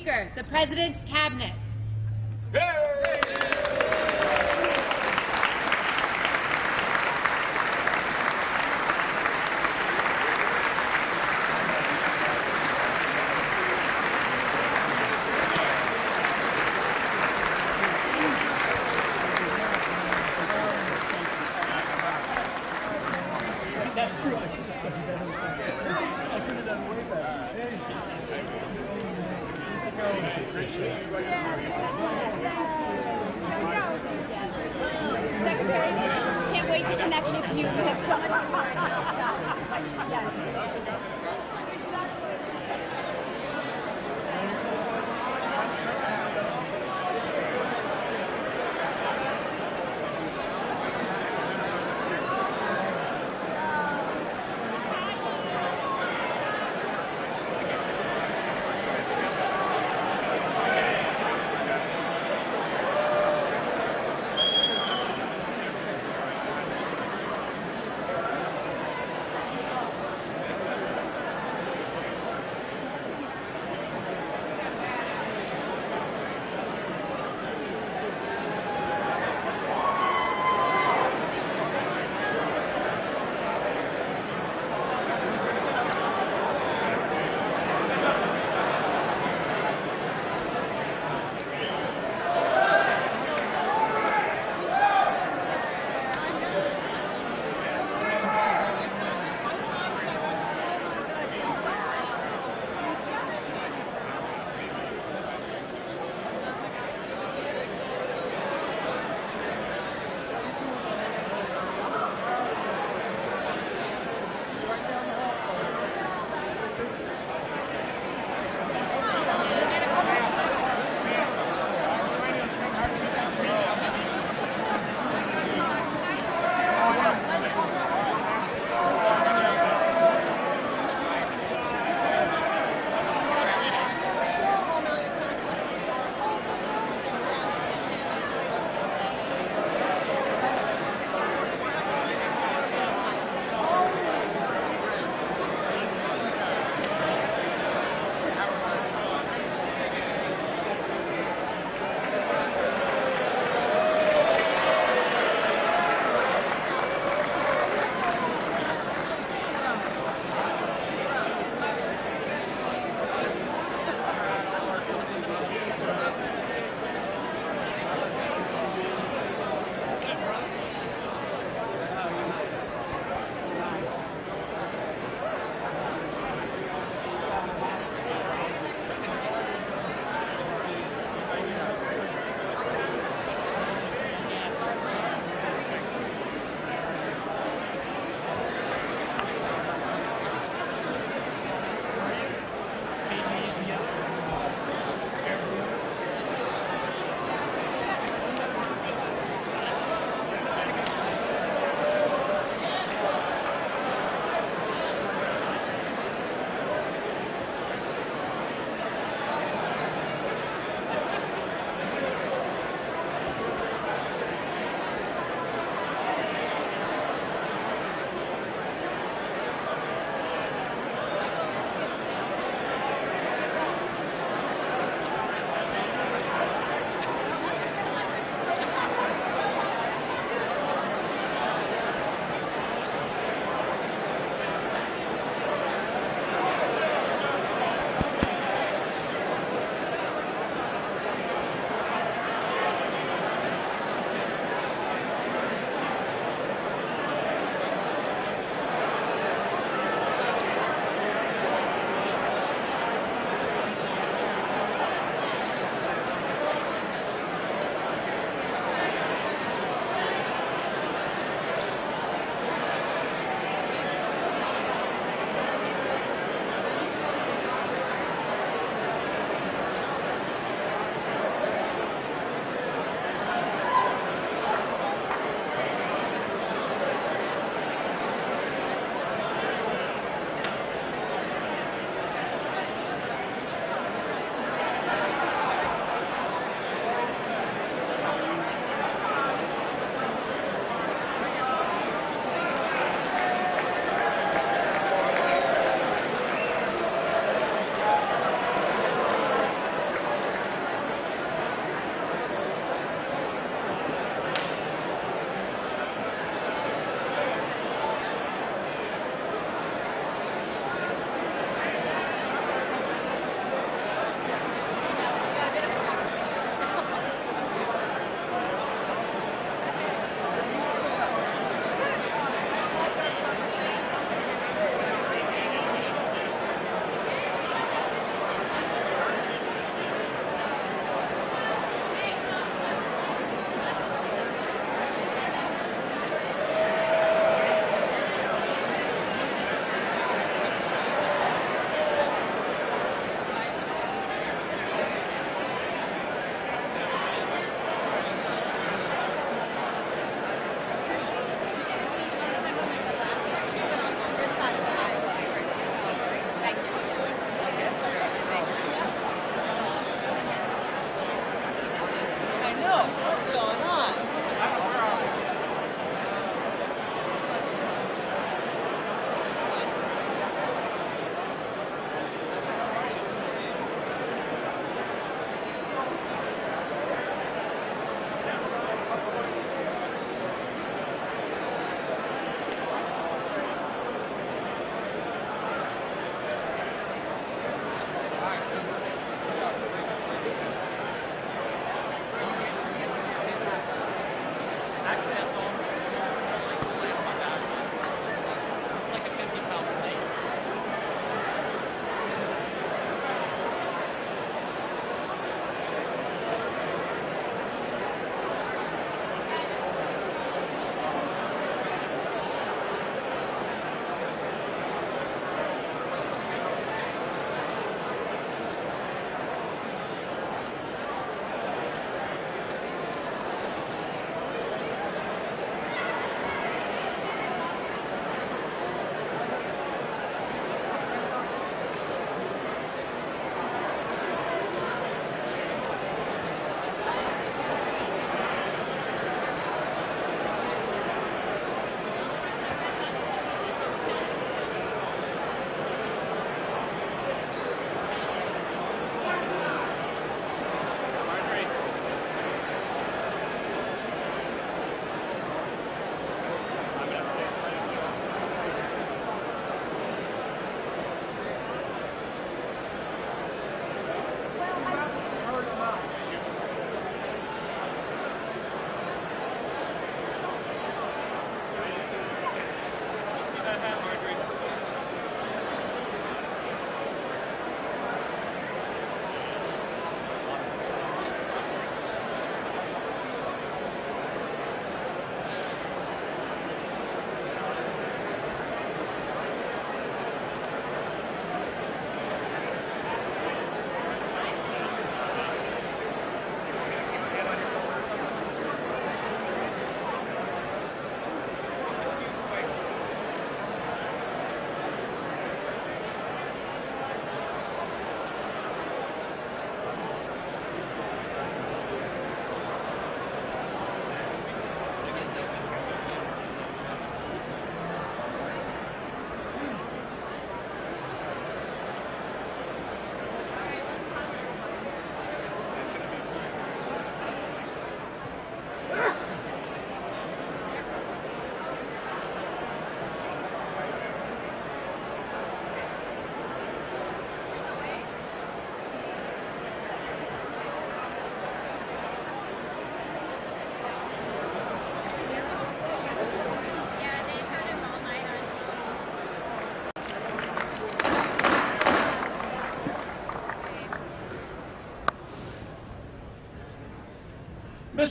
Speaker, the President's Cabinet. That's true. I should have done way better. Secretary, can't wait to connect with you. You have so much to learn. Yes.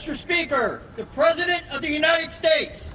Mr. Speaker, the President of the United States.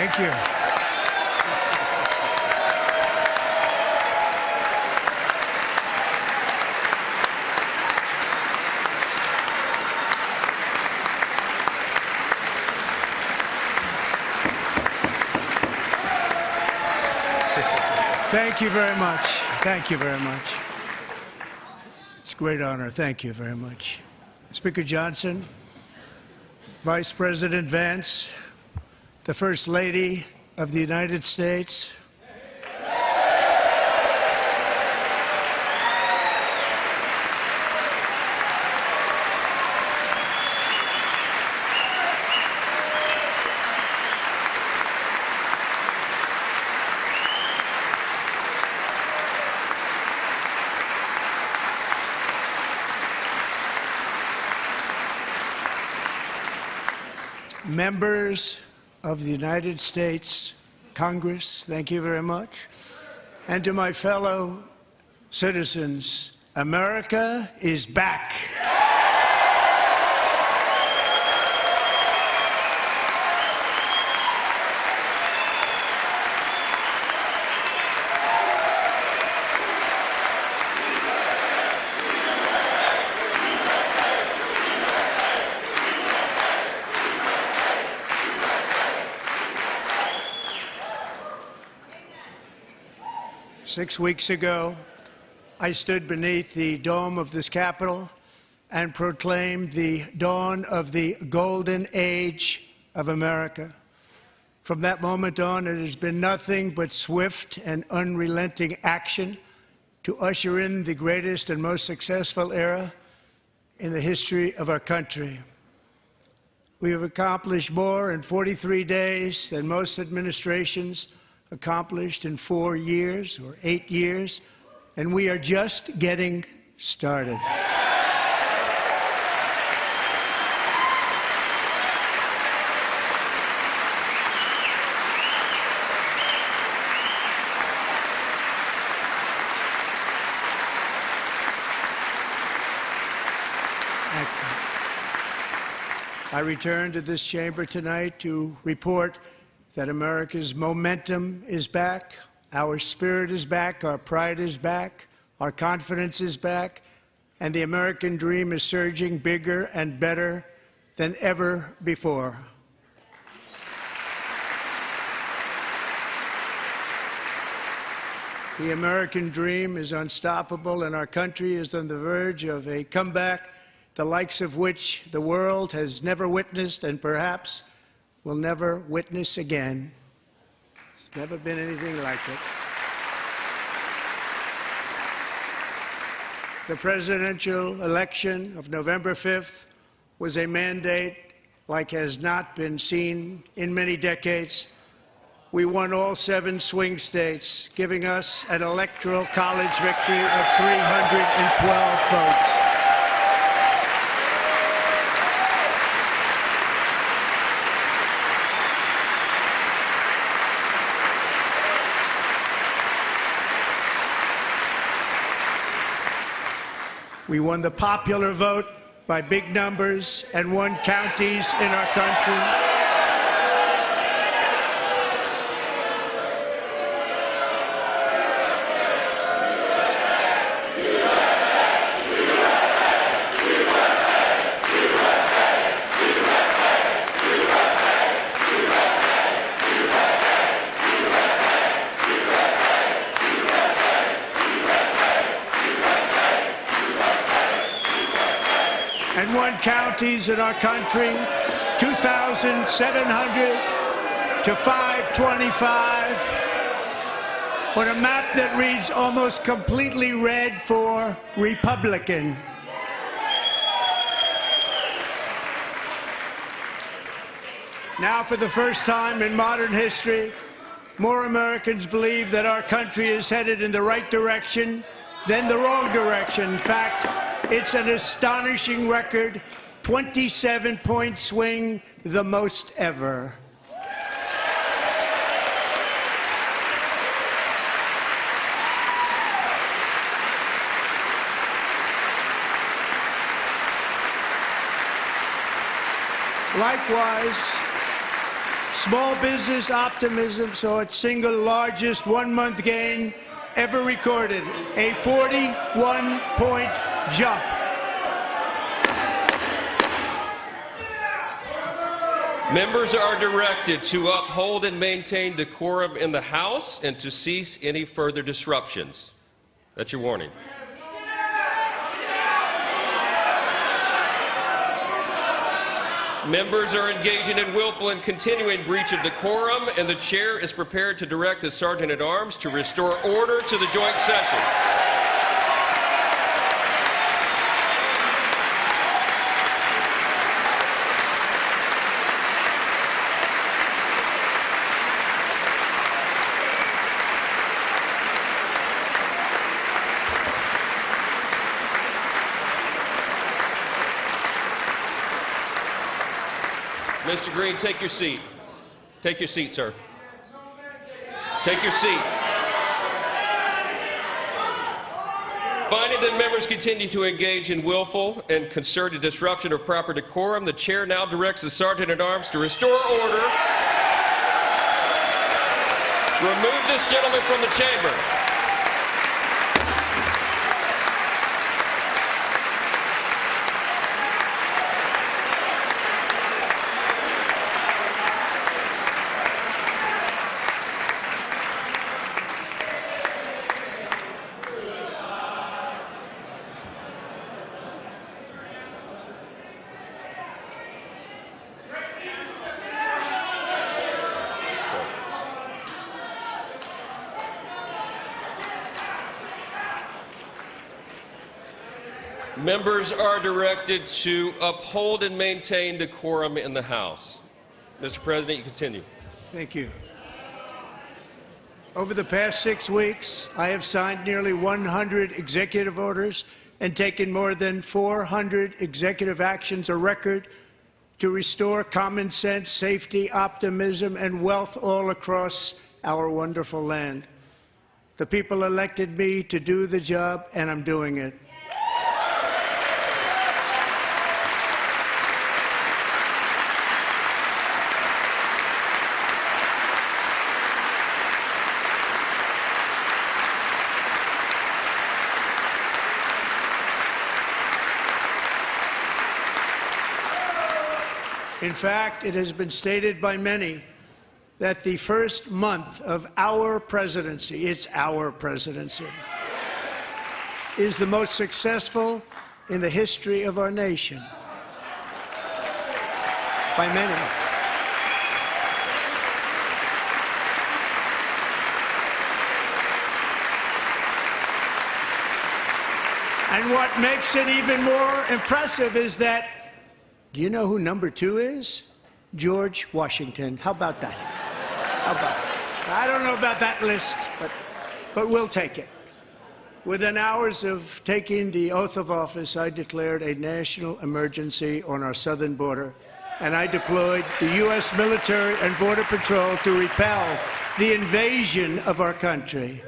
Thank you. Thank you very much. Thank you very much. It's a great honor. Thank you very much. Speaker Johnson, Vice President Vance, the First Lady of the United States, members of the United States Congress, thank you very much. And to my fellow citizens, America is back. 6 weeks ago, I stood beneath the dome of this Capitol and proclaimed the dawn of the golden age of America. From that moment on, it has been nothing but swift and unrelenting action to usher in the greatest and most successful era in the history of our country. We have accomplished more in 43 days than most administrations accomplished in 4 years or 8 years, and we are just getting started. I return to this chamber tonight to report that America's momentum is back, our spirit is back, our pride is back, our confidence is back, and the American dream is surging bigger and better than ever before. The American dream is unstoppable, and our country is on the verge of a comeback, the likes of which the world has never witnessed and perhaps will never witness again. There's never been anything like it. The presidential election of November 5th was a mandate like has not been seen in many decades. We won all 7 swing states, giving us an electoral college victory of 312 votes. We won the popular vote by big numbers and won counties in our country. And won counties in our country, 2,700 to 525, on a map that reads almost completely red for Republican. Now, for the first time in modern history, more Americans believe that our country is headed in the right direction than the wrong direction. In fact, it's an astonishing record, 27-point swing, the most ever. Small business optimism saw its single largest one-month gain ever recorded, a 41-point jump. Members are directed to uphold and maintain decorum in the House and to cease any further disruptions. That's your warning. Members are engaging in willful and continuing breach of decorum, and the chair is prepared to direct the Sergeant-at-Arms to restore order to the joint session. Mr. Green, take your seat. Take your seat, sir. Take your seat. Finding that members continue to engage in willful and concerted disruption of proper decorum, the chair now directs the Sergeant-at-Arms to restore order. Remove this gentleman from the chamber. Members are directed to uphold and maintain decorum in the House. Mr. President, you continue. Thank you. Over the past 6 weeks, I have signed nearly 100 executive orders and taken more than 400 executive actions, a record, to restore common sense, safety, optimism, and wealth all across our wonderful land. The people elected me to do the job, and I'm doing it. In fact, it has been stated by many that the first month of our presidency, it's our presidency, is the most successful in the history of our nation. By many. And what makes it even more impressive is that, do you know who number 2 is? George Washington. How about that? How about that? I don't know about that list, but we'll take it. Within hours of taking the oath of office, I declared a national emergency on our southern border, and I deployed the U.S. military and Border Patrol to repel the invasion of our country.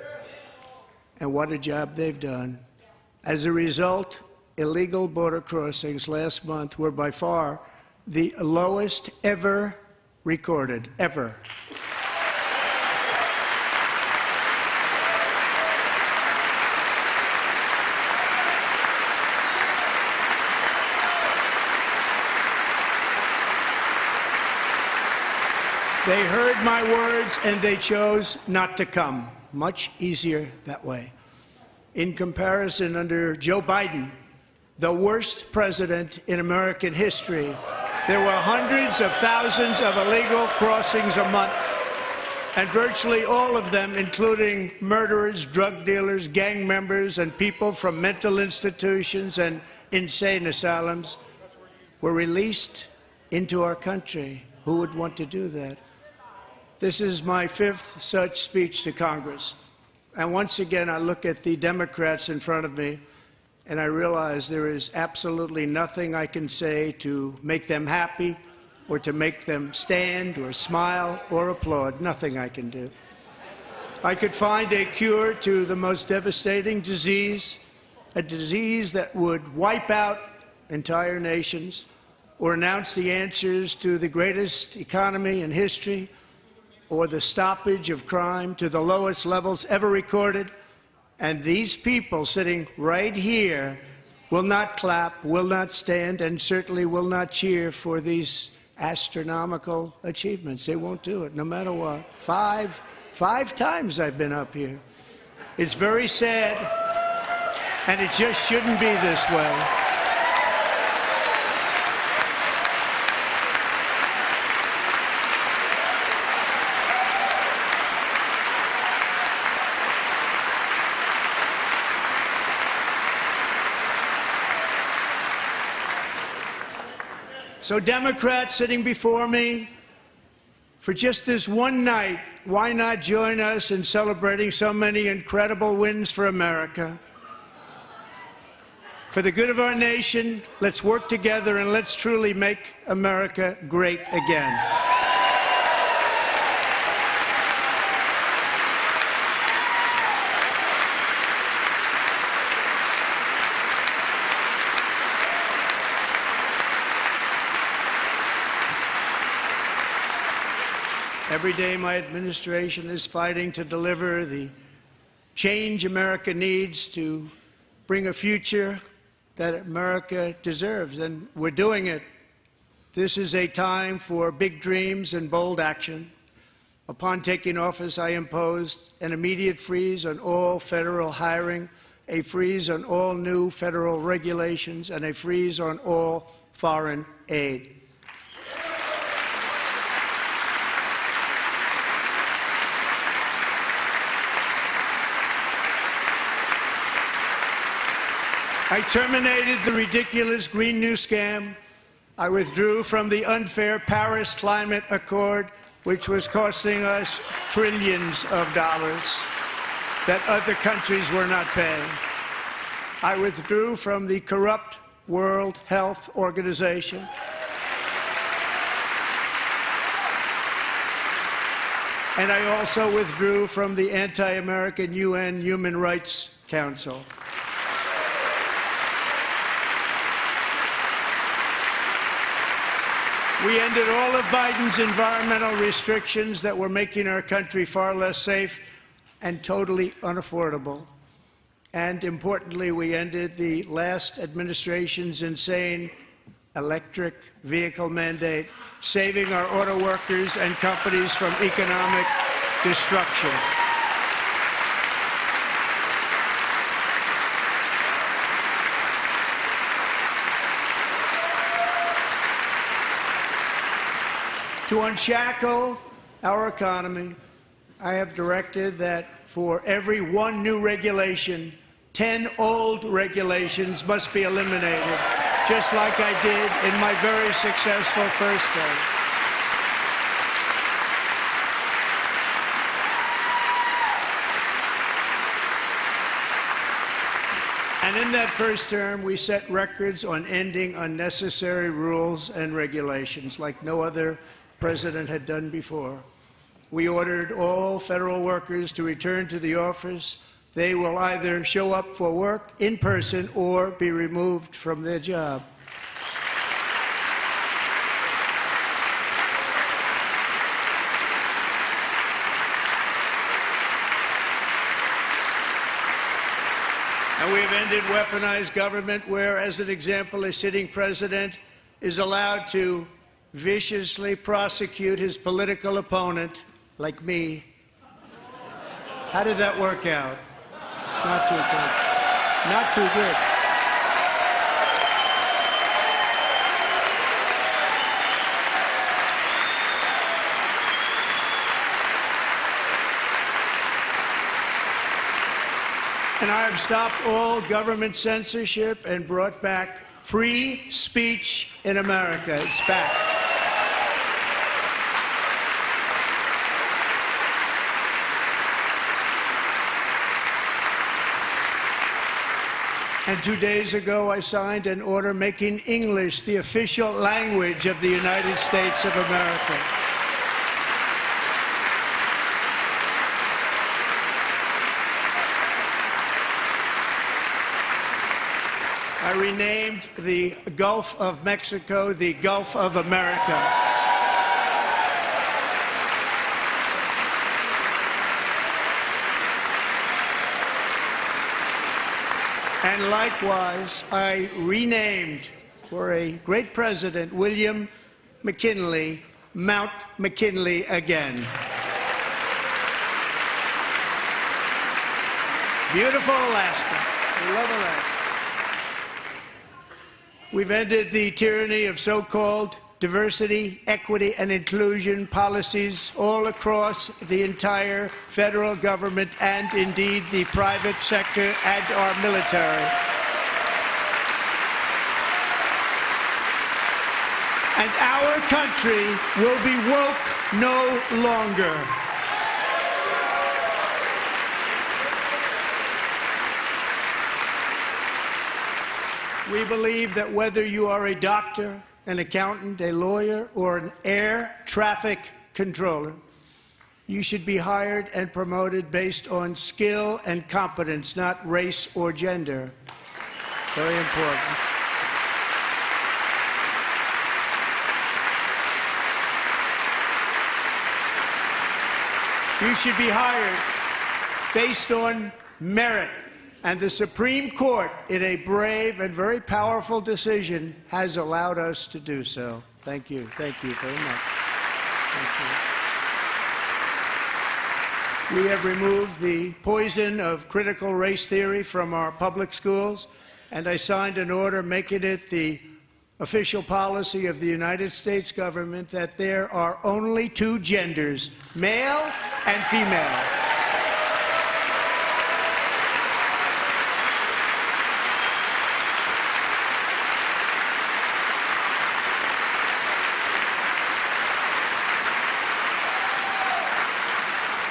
And what a job they've done. As a result, illegal border crossings last month were by far the lowest ever recorded, ever. They heard my words and they chose not to come. Much easier that way. In comparison, under Joe Biden, the worst president in American history, there were hundreds of thousands of illegal crossings a month, and virtually all of them, including murderers, drug dealers, gang members, and people from mental institutions and insane asylums, were released into our country. Who would want to do that? This is my 5th such speech to Congress. And once again, I look at the Democrats in front of me, and I realize there is absolutely nothing I can say to make them happy or to make them stand or smile or applaud. Nothing I can do. I could find a cure to the most devastating disease, a disease that would wipe out entire nations, or announce the answers to the greatest economy in history or the stoppage of crime to the lowest levels ever recorded. And these people sitting right here will not clap, will not stand, and certainly will not cheer for these astronomical achievements. They won't do it, no matter what. Five times I've been up here. It's very sad, and it just shouldn't be this way. So Democrats sitting before me, for just this one night, why not join us in celebrating so many incredible wins for America? For the good of our nation, let's work together and let's truly make America great again. Every day, my administration is fighting to deliver the change America needs to bring a future that America deserves, and we're doing it. This is a time for big dreams and bold action. Upon taking office, I imposed an immediate freeze on all federal hiring, a freeze on all new federal regulations, and a freeze on all foreign aid. I terminated the ridiculous Green New Scam. I withdrew from the unfair Paris Climate Accord, which was costing us trillions of dollars that other countries were not paying. I withdrew from the corrupt World Health Organization. And I also withdrew from the anti-American UN Human Rights Council. We ended all of Biden's environmental restrictions that were making our country far less safe and totally unaffordable. And importantly, we ended the last administration's insane electric vehicle mandate, saving our auto workers and companies from economic destruction. To unshackle our economy, I have directed that for every one new regulation, 10 old regulations must be eliminated, just like I did in my very successful first term. And in that first term, we set records on ending unnecessary rules and regulations like no other president had done before. We ordered all federal workers to return to the office. They will either show up for work in person or be removed from their job. And we've ended weaponized government where, as an example, a sitting president is allowed to viciously prosecute his political opponent, like me. How did that work out? Not too good. Not too good. And I have stopped all government censorship and brought back free speech in America. It's back. And 2 days ago, I signed an order making English the official language of the United States of America. I renamed the Gulf of Mexico the Gulf of America. And likewise, I renamed, for a great president, William McKinley, Mount McKinley again. Beautiful Alaska. We love Alaska. We've ended the tyranny of so-called diversity, equity, and inclusion policies all across the entire federal government and indeed the private sector and our military. And our country will be woke no longer. We believe that whether you are a doctor, an accountant, a lawyer, or an air traffic controller, you should be hired and promoted based on skill and competence, not race or gender. Very important. You should be hired based on merit. And the Supreme Court, in a brave and very powerful decision, has allowed us to do so. Thank you. Thank you very much. Thank you. We have removed the poison of critical race theory from our public schools, and I signed an order making it the official policy of the United States government that there are only two genders, male and female.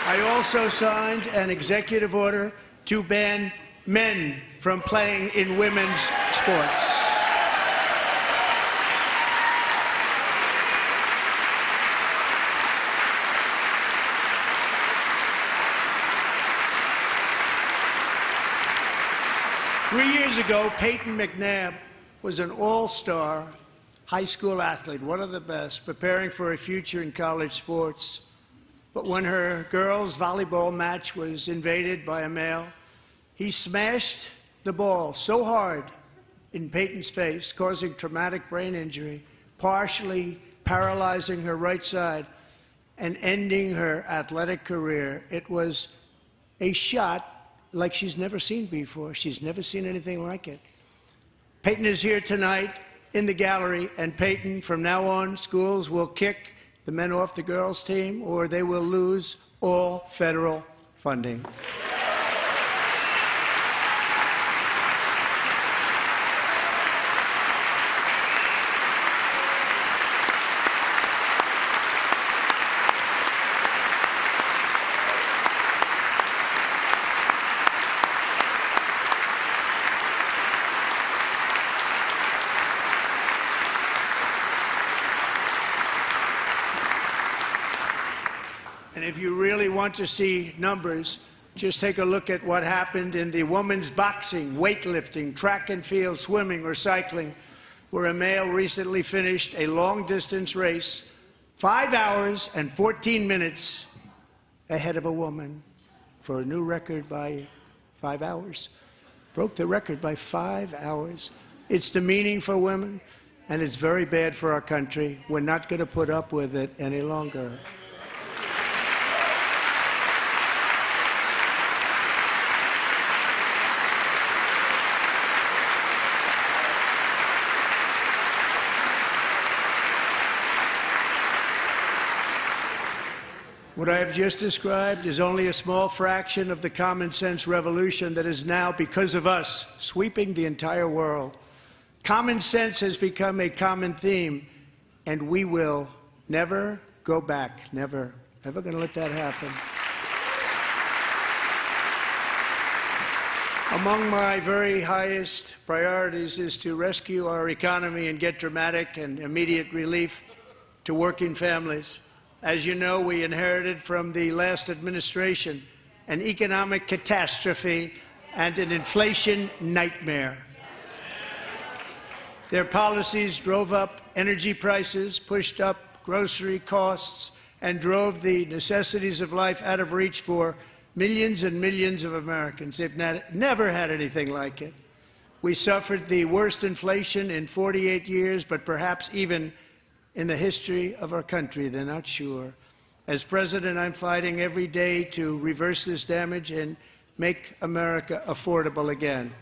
I also signed an executive order to ban men from playing in women's sports. Three years ago, Peyton McNabb was an all-star high school athlete, one of the best, preparing for a future in college sports. But when her girls' volleyball match was invaded by a male, he smashed the ball so hard in Peyton's face, causing traumatic brain injury, partially paralyzing her right side, and ending her athletic career. It was a shot like she's never seen before. She's never seen anything like it. Peyton is here tonight in the gallery, and Peyton, from now on, schools will kick the men off the girls' team, or they will lose all federal funding. And if you really want to see numbers, just take a look at what happened in the women's boxing, weightlifting, track and field, swimming, or cycling, where a male recently finished a long-distance race 5 hours and 14 minutes ahead of a woman for a new record by 5 hours. Broke the record by 5 hours. It's demeaning for women, and it's very bad for our country. We're not going to put up with it any longer. What I have just described is only a small fraction of the common sense revolution that is now, because of us, sweeping the entire world. Common sense has become a common theme, and we will never go back. Never. Never going to let that happen. Among my very highest priorities is to rescue our economy and get dramatic and immediate relief to working families. As you know, we inherited from the last administration an economic catastrophe and an inflation nightmare. Their policies drove up energy prices, pushed up grocery costs, and drove the necessities of life out of reach for millions and millions of Americans. They've never had anything like it. We suffered the worst inflation in 48 years, but perhaps even in the history of our country. They're not sure. As president, I'm fighting every day to reverse this damage and make America affordable again.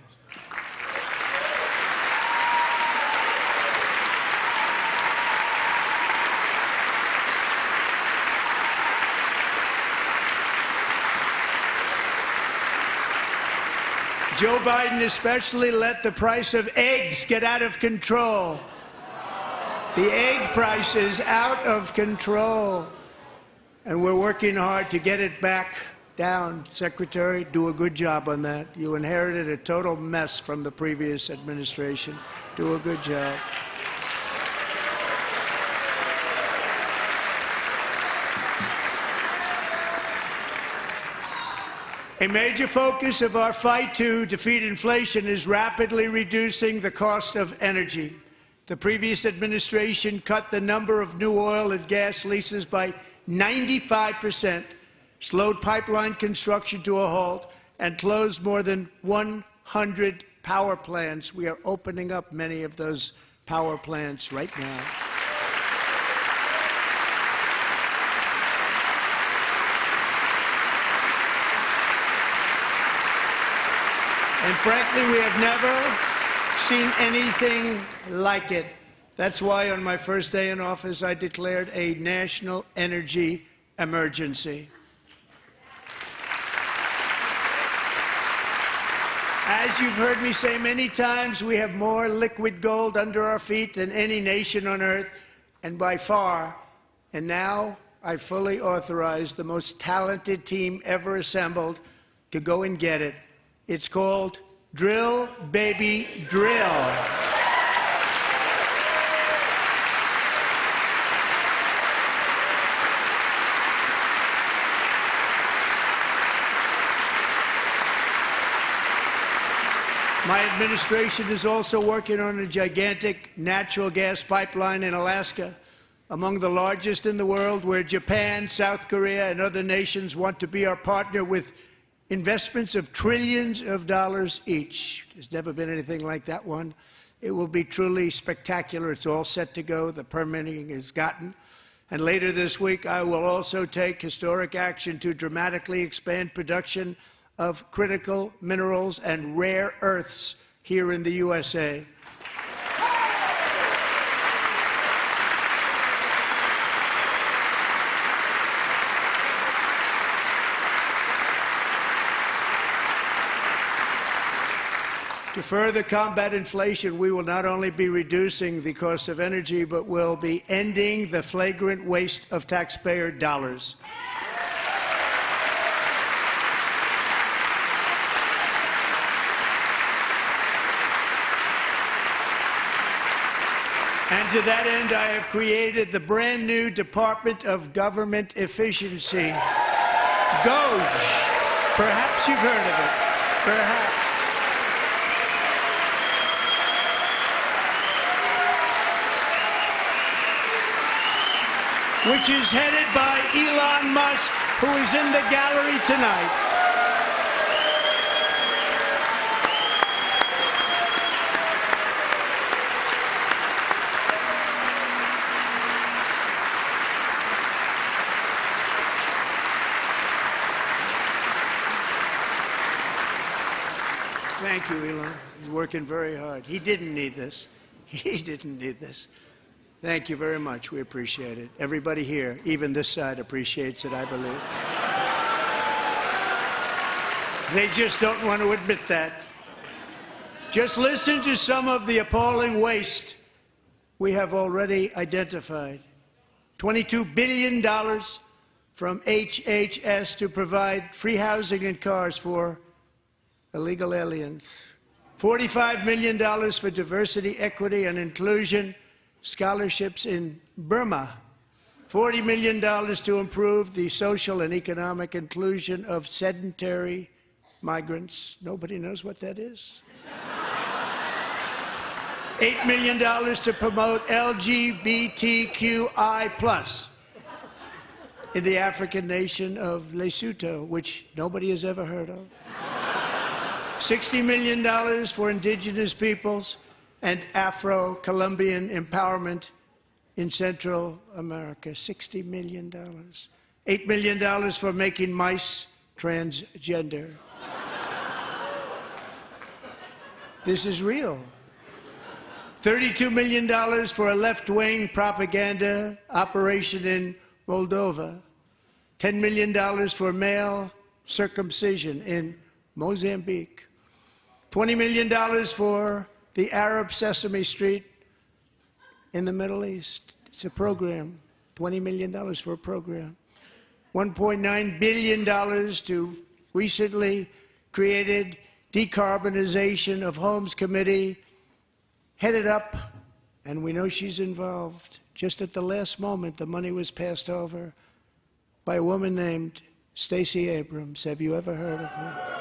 Joe Biden especially let the price of eggs get out of control. The egg price is out of control, and we're working hard to get it back down. Secretary, do a good job on that. You inherited a total mess from the previous administration. Do a good job. A major focus of our fight to defeat inflation is rapidly reducing the cost of energy. The previous administration cut the number of new oil and gas leases by 95%, slowed pipeline construction to a halt, and closed more than 100 power plants. We are opening up many of those power plants right now. And frankly, we have never seen anything like it. That's why on my first day in office, I declared a national energy emergency. As you've heard me say many times, we have more liquid gold under our feet than any nation on earth, and by far. And now I fully authorize the most talented team ever assembled to go and get it. It's called Drill, Baby, Drill. My administration is also working on a gigantic natural gas pipeline in Alaska, among the largest in the world, where Japan, South Korea, and other nations want to be our partner with investments of trillions of dollars each. There's never been anything like that one. It will be truly spectacular. It's all set to go. The permitting is gotten. And later this week, I will also take historic action to dramatically expand production of critical minerals and rare earths here in the USA. To further combat inflation, we will not only be reducing the cost of energy, but will be ending the flagrant waste of taxpayer dollars. And to that end, I have created the brand new Department of Government Efficiency, DOGE. Perhaps you've heard of it. Perhaps. Which is headed by Elon Musk, who is in the gallery tonight. Thank you, Elon. He's working very hard. He didn't need this. He didn't need this. Thank you very much. We appreciate it. Everybody here, even this side, appreciates it, I believe. They just don't want to admit that. Just listen to some of the appalling waste we have already identified. $22 billion from HHS to provide free housing and cars for illegal aliens. $45 million for diversity, equity, and inclusion scholarships in Burma. $40 million to improve the social and economic inclusion of sedentary migrants. Nobody knows what that is. $8 million to promote LGBTQI+ in the African nation of Lesotho, which nobody has ever heard of. $60 million for indigenous peoples and Afro-Colombian empowerment in Central America. $60 million. $8 million for making mice transgender. This is real. $32 million for a left-wing propaganda operation in Moldova. $10 million for male circumcision in Mozambique. $20 million for the Arab Sesame Street in the Middle East. It's a program. $20 million for a program. $1.9 billion to recently created Decarbonization of Homes Committee, headed up, and we know she's involved. Just at the last moment, the money was passed over by a woman named Stacey Abrams. Have you ever heard of her?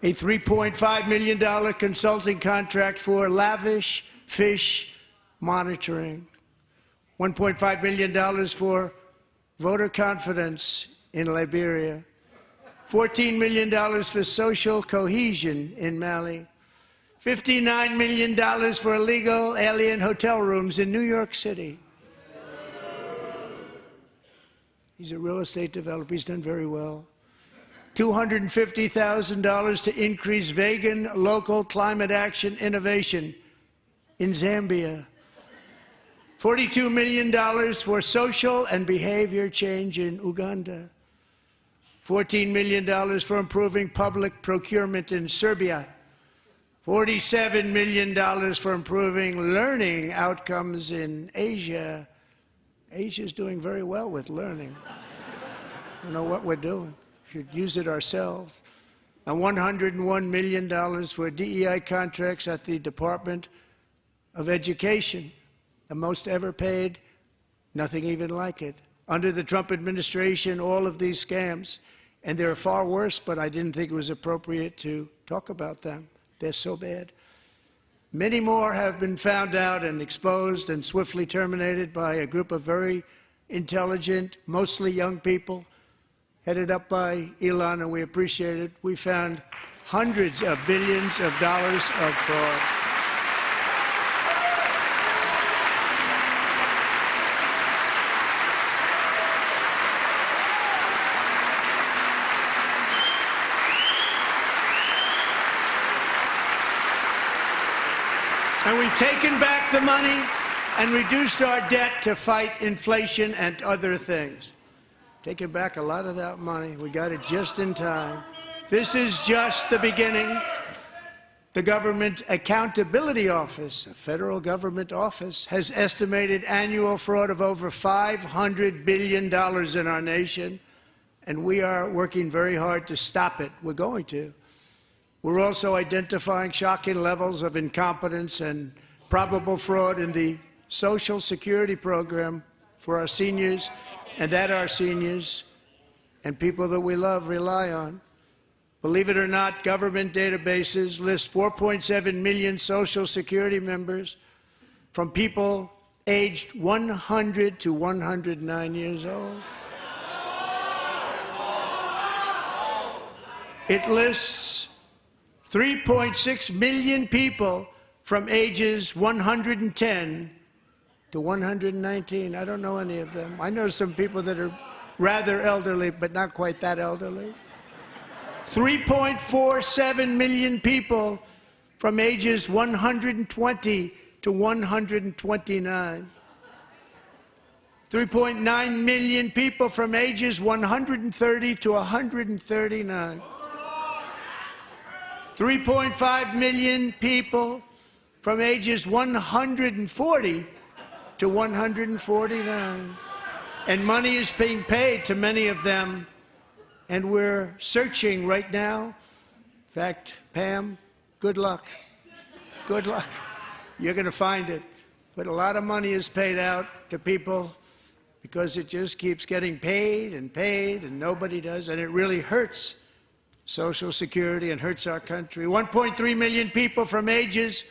A $3.5 million consulting contract for lavish fish monitoring. $1.5 million for voter confidence in Liberia. $14 million for social cohesion in Mali. $59 million for illegal alien hotel rooms in New York City. He's a real estate developer. He's done very well. $250,000 to increase vegan local climate action innovation in Zambia. $42 million for social and behavior change in Uganda. $14 million for improving public procurement in Serbia. $47 million for improving learning outcomes in Asia. Asia's doing very well with learning. I don't know what we're doing. We should use it ourselves. And $101 million for DEI contracts at the Department of Education. The most ever paid, nothing even like it. Under the Trump administration, all of these scams, and they're far worse, but I didn't think it was appropriate to talk about them. They're so bad. Many more have been found out and exposed and swiftly terminated by a group of very intelligent, mostly young people, headed up by Elon, and we appreciate it. We found hundreds of billions of dollars of fraud. And we've taken back the money and reduced our debt to fight inflation and other things. Taken back a lot of that money. We got it just in time. This is just the beginning. The Government Accountability Office, a federal government office, has estimated annual fraud of over $500 billion in our nation, and we are working very hard to stop it. We're going to. We're also identifying shocking levels of incompetence and probable fraud in the Social Security program for our seniors, and that our seniors and people that we love rely on. Believe it or not, government databases list 4.7 million Social Security members from people aged 100 to 109 years old. It lists 3.6 million people from ages 110 to 119. I don't know any of them. I know some people that are rather elderly, but not quite that elderly. 3.47 million people from ages 120 to 129. 3.9 million people from ages 130 to 139. 3.5 million people from ages 140 to 149. And money is being paid to many of them, and we're searching right now. In fact, Pam, good luck. Good luck. You're going to find it. But a lot of money is paid out to people because it just keeps getting paid and nobody does, and it really hurts Social Security and hurts our country. 1.3 million people from ages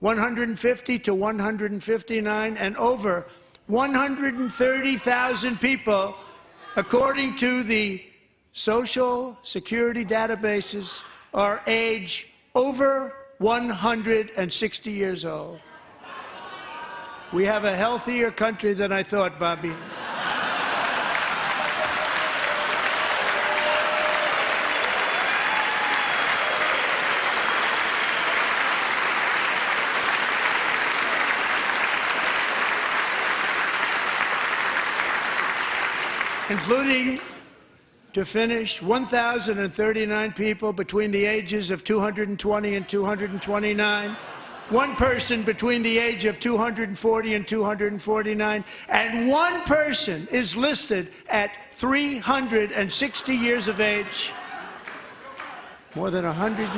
150 to 159, and over 130,000 people, according to the Social Security databases, are age over 160 years old. We have a healthier country than I thought, Bobby. Including, to finish, 1,039 people between the ages of 220 and 229, one person between the age of 240 and 249, and one person is listed at 360 years of age. More than 100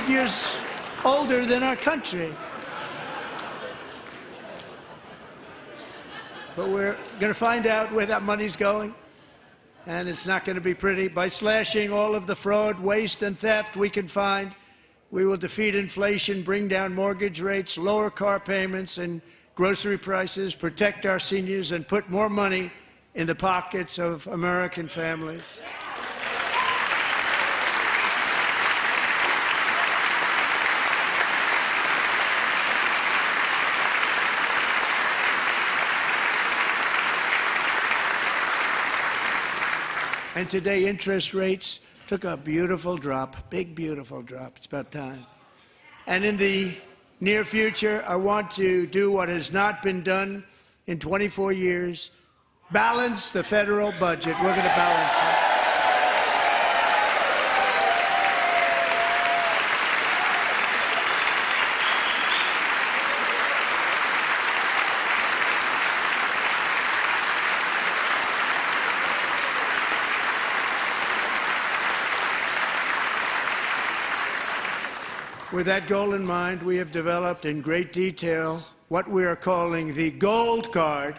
years older than our country. But we're going to find out where that money's going, and it's not going to be pretty. By slashing all of the fraud, waste, and theft we can find, we will defeat inflation, bring down mortgage rates, lower car payments and grocery prices, protect our seniors, and put more money in the pockets of American families. And today, interest rates took a beautiful drop, big, beautiful drop. It's about time. And in the near future, I want to do what has not been done in 24 years, balance the federal budget. We're going to balance it. With that goal in mind, we have developed in great detail what we are calling the Gold Card,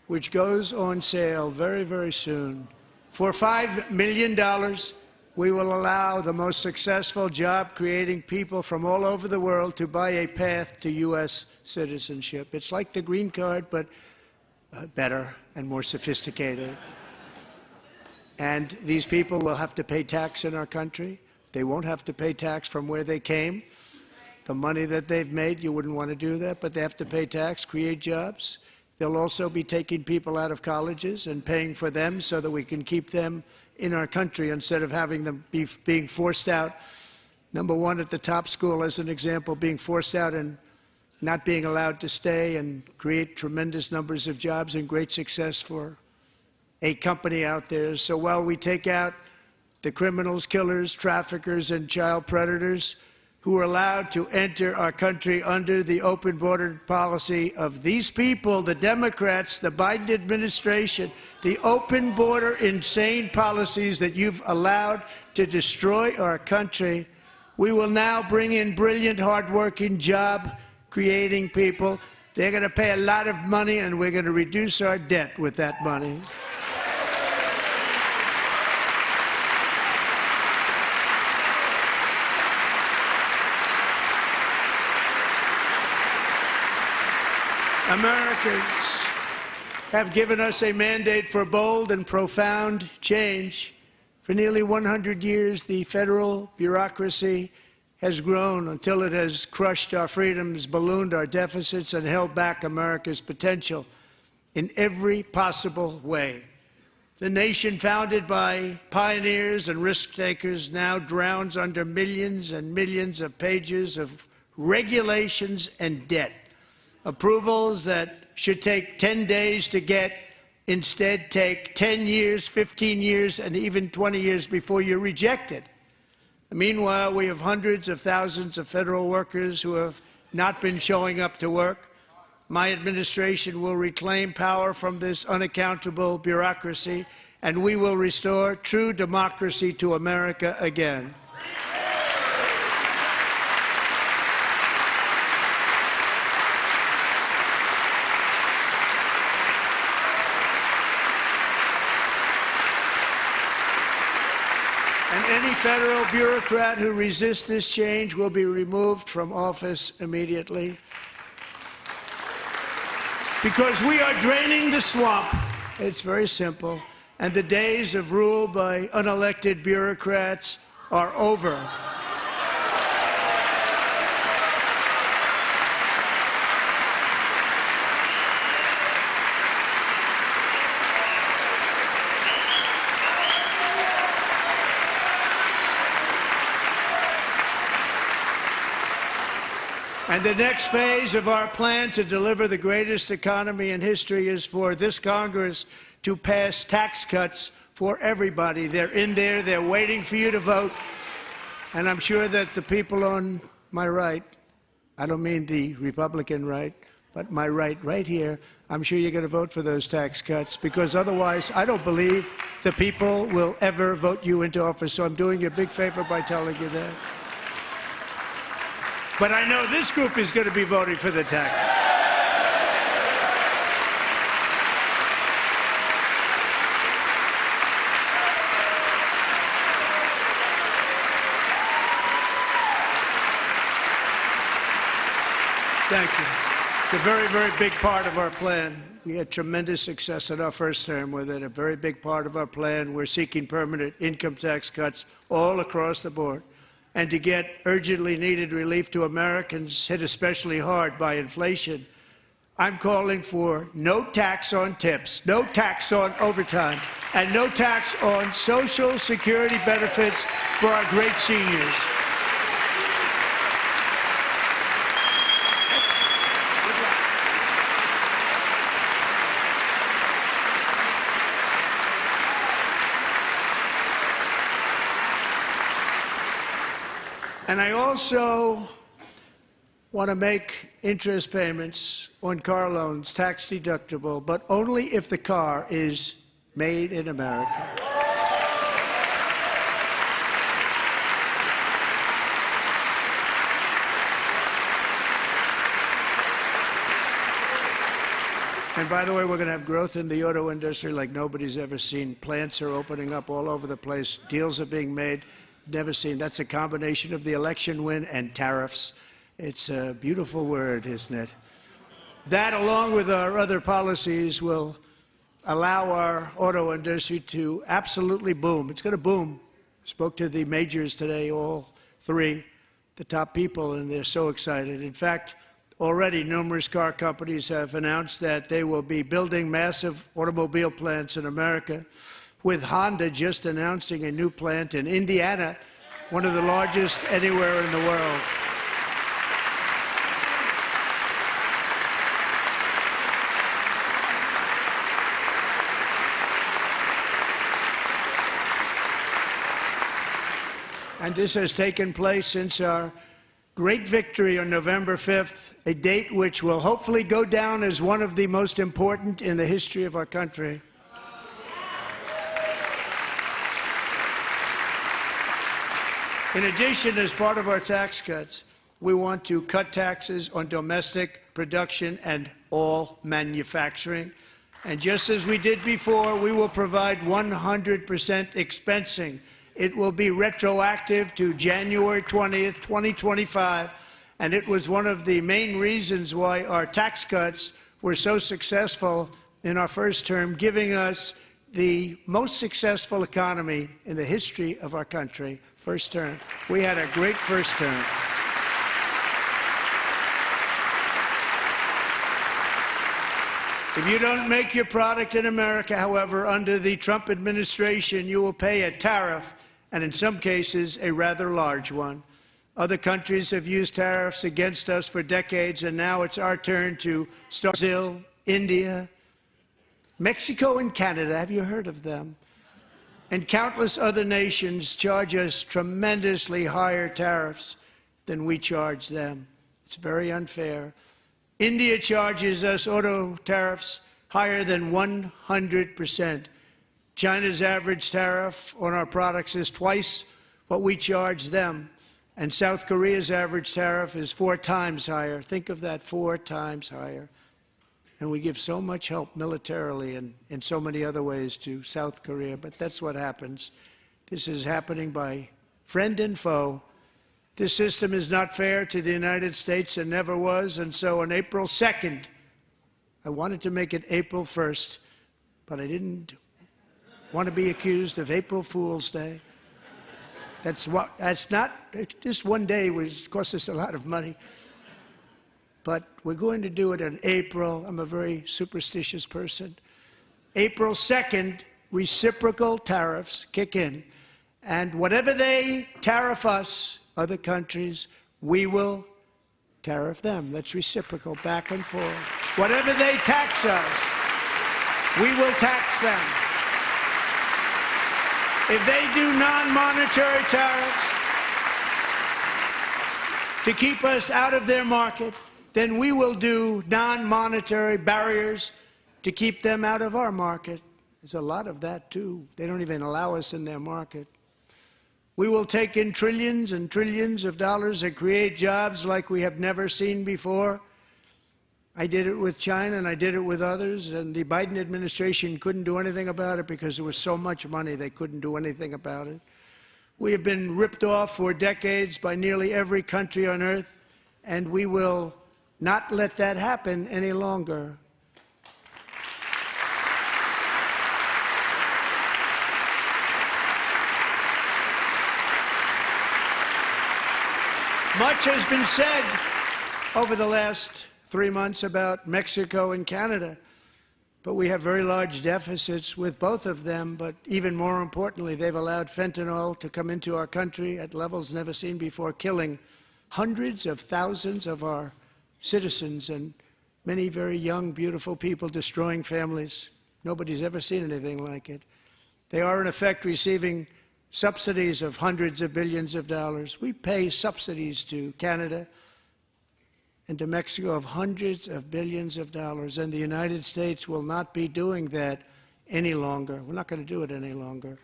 which goes on sale very, very soon. For $5 million, we will allow the most successful job-creating people from all over the world to buy a path to U.S. citizenship. It's like the green card, but better and more sophisticated. And these people will have to pay tax in our country. They won't have to pay tax from where they came. The money that they've made, you wouldn't want to do that, but they have to pay tax, create jobs. They'll also be taking people out of colleges and paying for them so that we can keep them in our country instead of having them being forced out. Number one, at the top school, as an example, being forced out and not being allowed to stay and create tremendous numbers of jobs and great success for a company out there. So while we take out the criminals, killers, traffickers, and child predators who are allowed to enter our country under the open border policy of these people, the Democrats, the Biden administration, the open border insane policies that you've allowed to destroy our country, we will now bring in brilliant, hardworking, job-creating people. They're going to pay a lot of money, and we're going to reduce our debt with that money. Americans have given us a mandate for bold and profound change. For nearly 100 years, the federal bureaucracy has grown until it has crushed our freedoms, ballooned our deficits, and held back America's potential in every possible way. The nation founded by pioneers and risk-takers now drowns under millions and millions of pages of regulations and debt. Approvals that should take 10 days to get instead take 10 years, 15 years, and even 20 years before you're rejected. Meanwhile, we have hundreds of thousands of federal workers who have not been showing up to work. My administration will reclaim power from this unaccountable bureaucracy, and we will restore true democracy to America again. federal bureaucrat who resists this change will be removed from office immediately. Because we are draining the swamp. It's very simple. And the days of rule by unelected bureaucrats are over. And the next phase of our plan to deliver the greatest economy in history is for this Congress to pass tax cuts for everybody. They're in there. They're waiting for you to vote. And I'm sure that the people on my right, I don't mean the Republican right, but my right here, I'm sure you're going to vote for those tax cuts, because otherwise I don't believe the people will ever vote you into office. So I'm doing you a big favor by telling you that. But I know this group is going to be voting for the tax. Thank you. It's a very, very big part of our plan. We had tremendous success in our first term with it. A very big part of our plan. We're seeking permanent income tax cuts all across the board. And to get urgently needed relief to Americans hit especially hard by inflation, I'm calling for no tax on tips, no tax on overtime, and no tax on Social Security benefits for our great seniors. And I also want to make interest payments on car loans tax deductible, but only if the car is made in America. And by the way, we're going to have growth in the auto industry like nobody's ever seen. Plants are opening up all over the place. Deals are being made. Never seen. That's a combination of the election win and tariffs. It's a beautiful word, isn't it? That, along with our other policies, will allow our auto industry to absolutely boom. It's going to boom. Spoke to the majors today, all three, the top people, and they're so excited. In fact, already numerous car companies have announced that they will be building massive automobile plants in America, with Honda just announcing a new plant in Indiana, one of the largest anywhere in the world. And this has taken place since our great victory on November 5th, a date which will hopefully go down as one of the most important in the history of our country. In addition, as part of our tax cuts, we want to cut taxes on domestic production and all manufacturing. And just as we did before, we will provide 100% expensing. It will be retroactive to January 20th, 2025. And it was one of the main reasons why our tax cuts were so successful in our first term, giving us the most successful economy in the history of our country. First term. We had a great first term. If you don't make your product in America, however, under the Trump administration, you will pay a tariff, and in some cases, a rather large one. Other countries have used tariffs against us for decades, and now it's our turn to start. Brazil, India, Mexico, and Canada. Have you heard of them? And countless other nations charge us tremendously higher tariffs than we charge them. It's very unfair. India charges us auto tariffs higher than 100%. China's average tariff on our products is twice what we charge them. And South Korea's average tariff is 4 times higher. Think of that, 4 times higher. And we give so much help militarily and in so many other ways to South Korea, but that's what happens. This is happening by friend and foe. This system is not fair to the United States and never was, and so on April 2nd, I wanted to make it April 1st, but I didn't want to be accused of April Fool's Day. That's not, just one day was cost us a lot of money. But we're going to do it in April. I'm a very superstitious person. April 2nd, reciprocal tariffs kick in. And whatever they tariff us, other countries, we will tariff them. That's reciprocal, back and forth. Whatever they tax us, we will tax them. If they do non-monetary tariffs to keep us out of their market, then we will do non-monetary barriers to keep them out of our market. There's a lot of that, too. They don't even allow us in their market. We will take in trillions and trillions of dollars and create jobs like we have never seen before. I did it with China, and I did it with others, and the Biden administration couldn't do anything about it because there was so much money they couldn't do anything about it. We have been ripped off for decades by nearly every country on earth, and we will not let that happen any longer. Much has been said over the last 3 months about Mexico and Canada, but we have very large deficits with both of them. But even more importantly, they've allowed fentanyl to come into our country at levels never seen before, killing hundreds of thousands of our citizens and many very young, beautiful people, destroying families. Nobody's ever seen anything like it. They are, in effect, receiving subsidies of hundreds of billions of dollars. We pay subsidies to Canada and to Mexico of hundreds of billions of dollars, and the United States will not be doing that any longer. We're not going to do it any longer.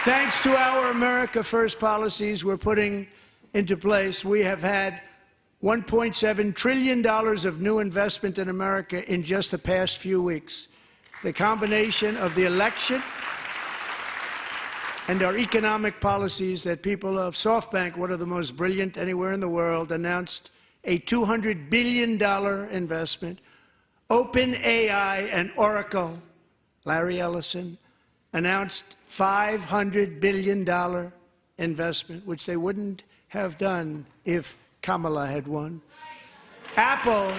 Thanks to our America First policies we're putting into place, we have had $1.7 trillion of new investment in America in just the past few weeks. The combination of the election and our economic policies that people of SoftBank, one of the most brilliant anywhere in the world, announced a $200 billion investment. OpenAI and Oracle, Larry Ellison, announced $500 billion investment, which they wouldn't have done if Kamala had won. Apple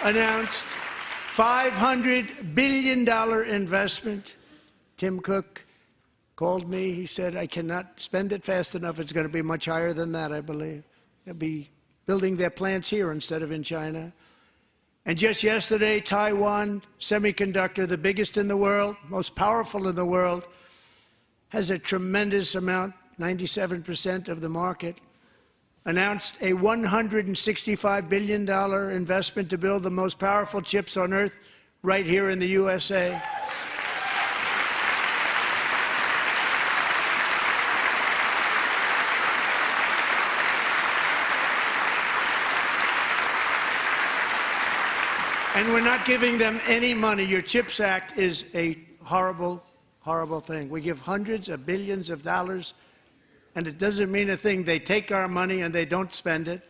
announced $500 billion investment. Tim Cook called me. He said, I cannot spend it fast enough. It's going to be much higher than that, I believe. They'll be building their plants here instead of in China. And just yesterday, Taiwan Semiconductor, the biggest in the world, most powerful in the world, has a tremendous amount, 97% of the market, announced a $165 billion investment to build the most powerful chips on earth right here in the USA. And we're not giving them any money. Your CHIPS Act is a horrible, horrible thing. We give hundreds of billions of dollars, and it doesn't mean a thing. They take our money and they don't spend it.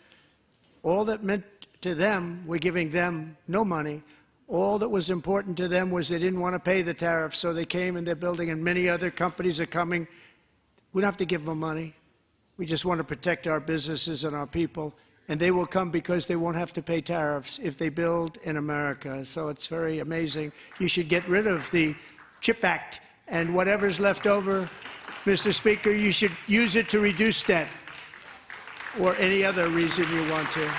All that meant to them, we're giving them no money. All that was important to them was they didn't want to pay the tariffs, so they came and they're building, and many other companies are coming. We don't have to give them money. We just want to protect our businesses and our people, and they will come because they won't have to pay tariffs if they build in America. So it's very amazing. You should get rid of the CHIP Act, and whatever's left over, Mr. Speaker, you should use it to reduce debt or any other reason you want to.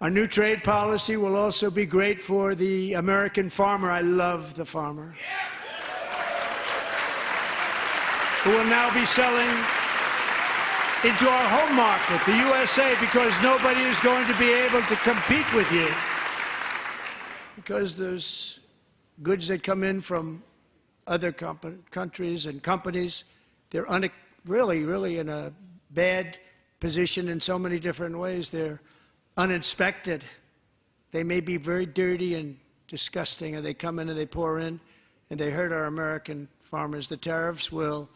Our new trade policy will also be great for the American farmer. I love the farmer, who will now be selling into our home market, the USA, because nobody is going to be able to compete with you. Because those goods that come in from other countries and companies, they're really in a bad position in so many different ways. They're uninspected. They may be very dirty and disgusting, and they come in and they pour in, and they hurt our American farmers. The tariffs will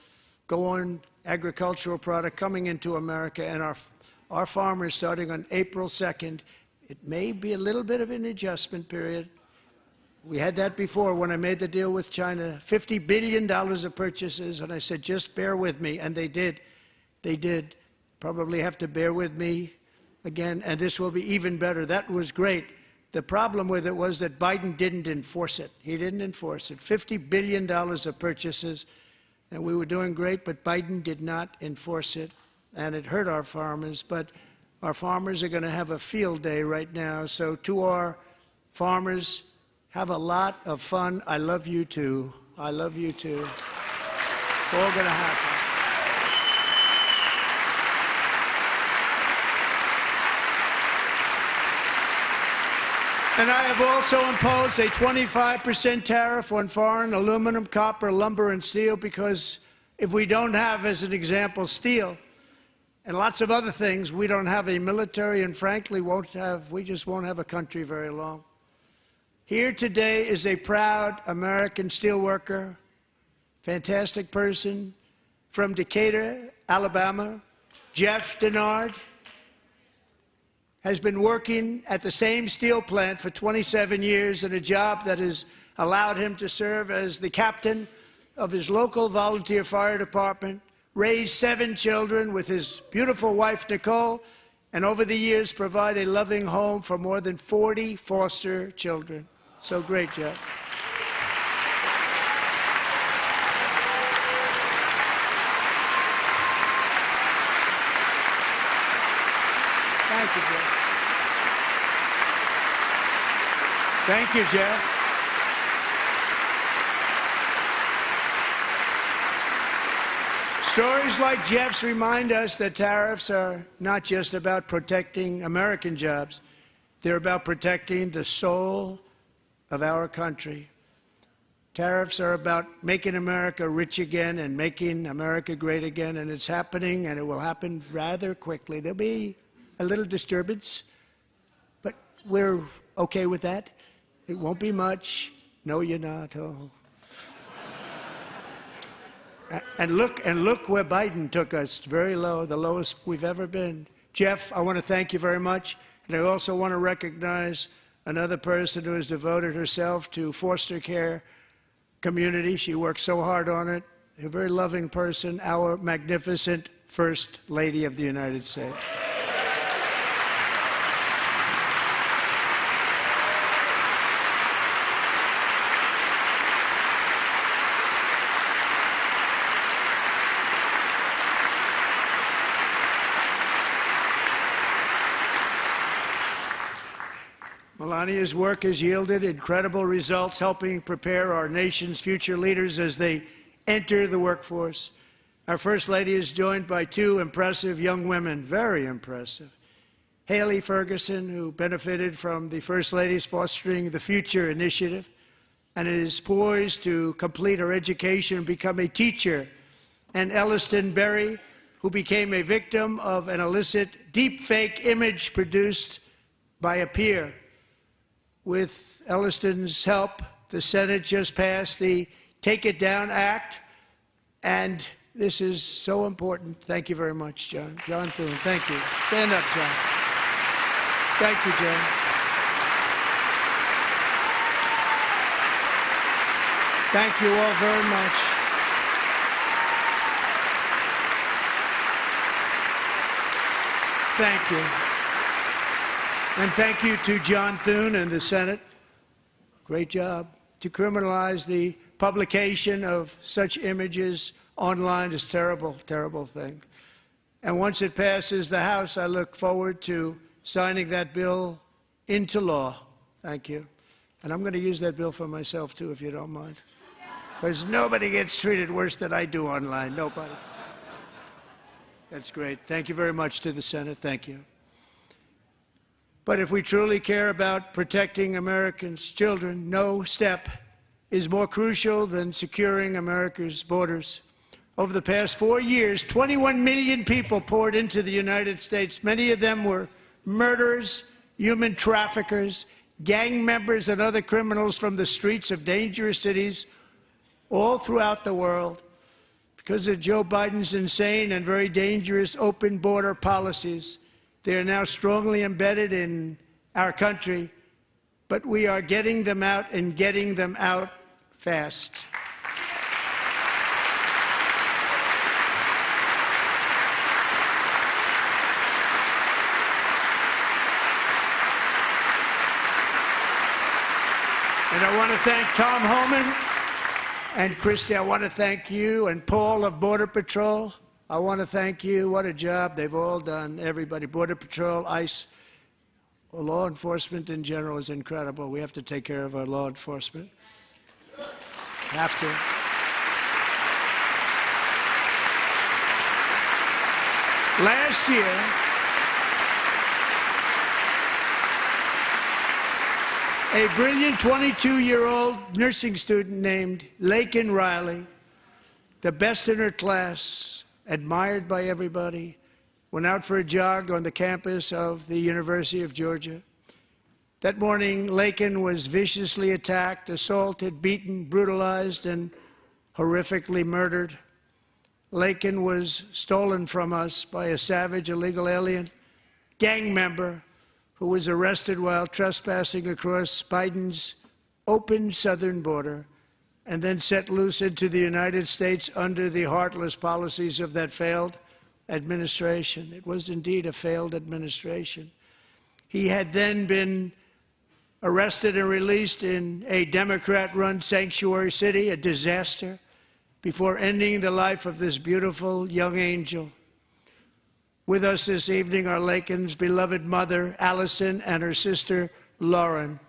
go on agricultural product coming into America, and our farmers, starting on April 2nd, it may be a little bit of an adjustment period. We had that before when I made the deal with China, $50 billion of purchases, and I said, just bear with me, and they did. They did. Probably have to bear with me again, and this will be even better. That was great. The problem with it was that Biden didn't enforce it. He didn't enforce it. $50 billion of purchases, and we were doing great, but Biden did not enforce it, and it hurt our farmers. But our farmers are going to have a field day right now. So to our farmers, have a lot of fun. I love you too. I love you too. It's all going to happen. And I have also imposed a 25% tariff on foreign aluminum, copper, lumber, and steel, because if we don't have, as an example, steel and lots of other things, we don't have a military, and frankly, we just won't have a country very long. Here today is a proud American steelworker, fantastic person from Decatur, Alabama, Jeff Denard. Has been working at the same steel plant for 27 years in a job that has allowed him to serve as the captain of his local volunteer fire department, raise 7 children with his beautiful wife, Nicole, and over the years provide a loving home for more than 40 foster children. So great, Jeff. Thank you, Jeff. Thank you, Jeff. Stories like Jeff's remind us that tariffs are not just about protecting American jobs. They're about protecting the soul of our country. Tariffs are about making America rich again and making America great again, and it's happening, and it will happen rather quickly. There'll be a little disturbance, but we're okay with that. It won't be much. No, you're not. Oh. And look where Biden took us. Very low, the lowest we've ever been. Jeff, I want to thank you very much. And I also want to recognize another person who has devoted herself to foster care community. She works so hard on it. A very loving person, our magnificent First Lady of the United States. Melania's work has yielded incredible results, helping prepare our nation's future leaders as they enter the workforce. Our First Lady is joined by 2 impressive young women, very impressive. Haley Ferguson, who benefited from the First Lady's Fostering the Future initiative and is poised to complete her education and become a teacher. And Elliston Berry, who became a victim of an illicit deepfake image produced by a peer. With Elliston's help, the Senate just passed the Take It Down Act, and this is so important. Thank you very much, John. John Thune, thank you. Stand up, John. Thank you, John. Thank you all very much. Thank you. And thank you to John Thune and the Senate. Great job. To criminalize the publication of such images online is a terrible, terrible thing. And once it passes the House, I look forward to signing that bill into law. Thank you. And I'm going to use that bill for myself, too, if you don't mind. Because nobody gets treated worse than I do online. Nobody. That's great. Thank you very much to the Senate. Thank you. But if we truly care about protecting Americans' children, no step is more crucial than securing America's borders. Over the past 4 years, 21 million people poured into the United States. Many of them were murderers, human traffickers, gang members, and other criminals from the streets of dangerous cities all throughout the world. Because of Joe Biden's insane and very dangerous open border policies, they are now strongly embedded in our country, but we are getting them out and getting them out fast. And I want to thank Tom Homan and Christy. I want to thank you and Paul of Border Patrol. I want to thank you. What a job they've all done. Everybody, Border Patrol, ICE, law enforcement in general is incredible. We have to take care of our law enforcement. Have to. Last year, a brilliant 22-year-old nursing student named Laken Riley, the best in her class, admired by everybody, went out for a jog on the campus of the University of Georgia. That morning, Laken was viciously attacked, assaulted, beaten, brutalized, and horrifically murdered. Laken was stolen from us by a savage illegal alien gang member who was arrested while trespassing across Biden's open southern border and then set loose into the United States under the heartless policies of that failed administration. It was indeed a failed administration. He had then been arrested and released in a Democrat-run sanctuary city, a disaster, before ending the life of this beautiful young angel. With us this evening are Laken's beloved mother, Allison, and her sister, Lauren.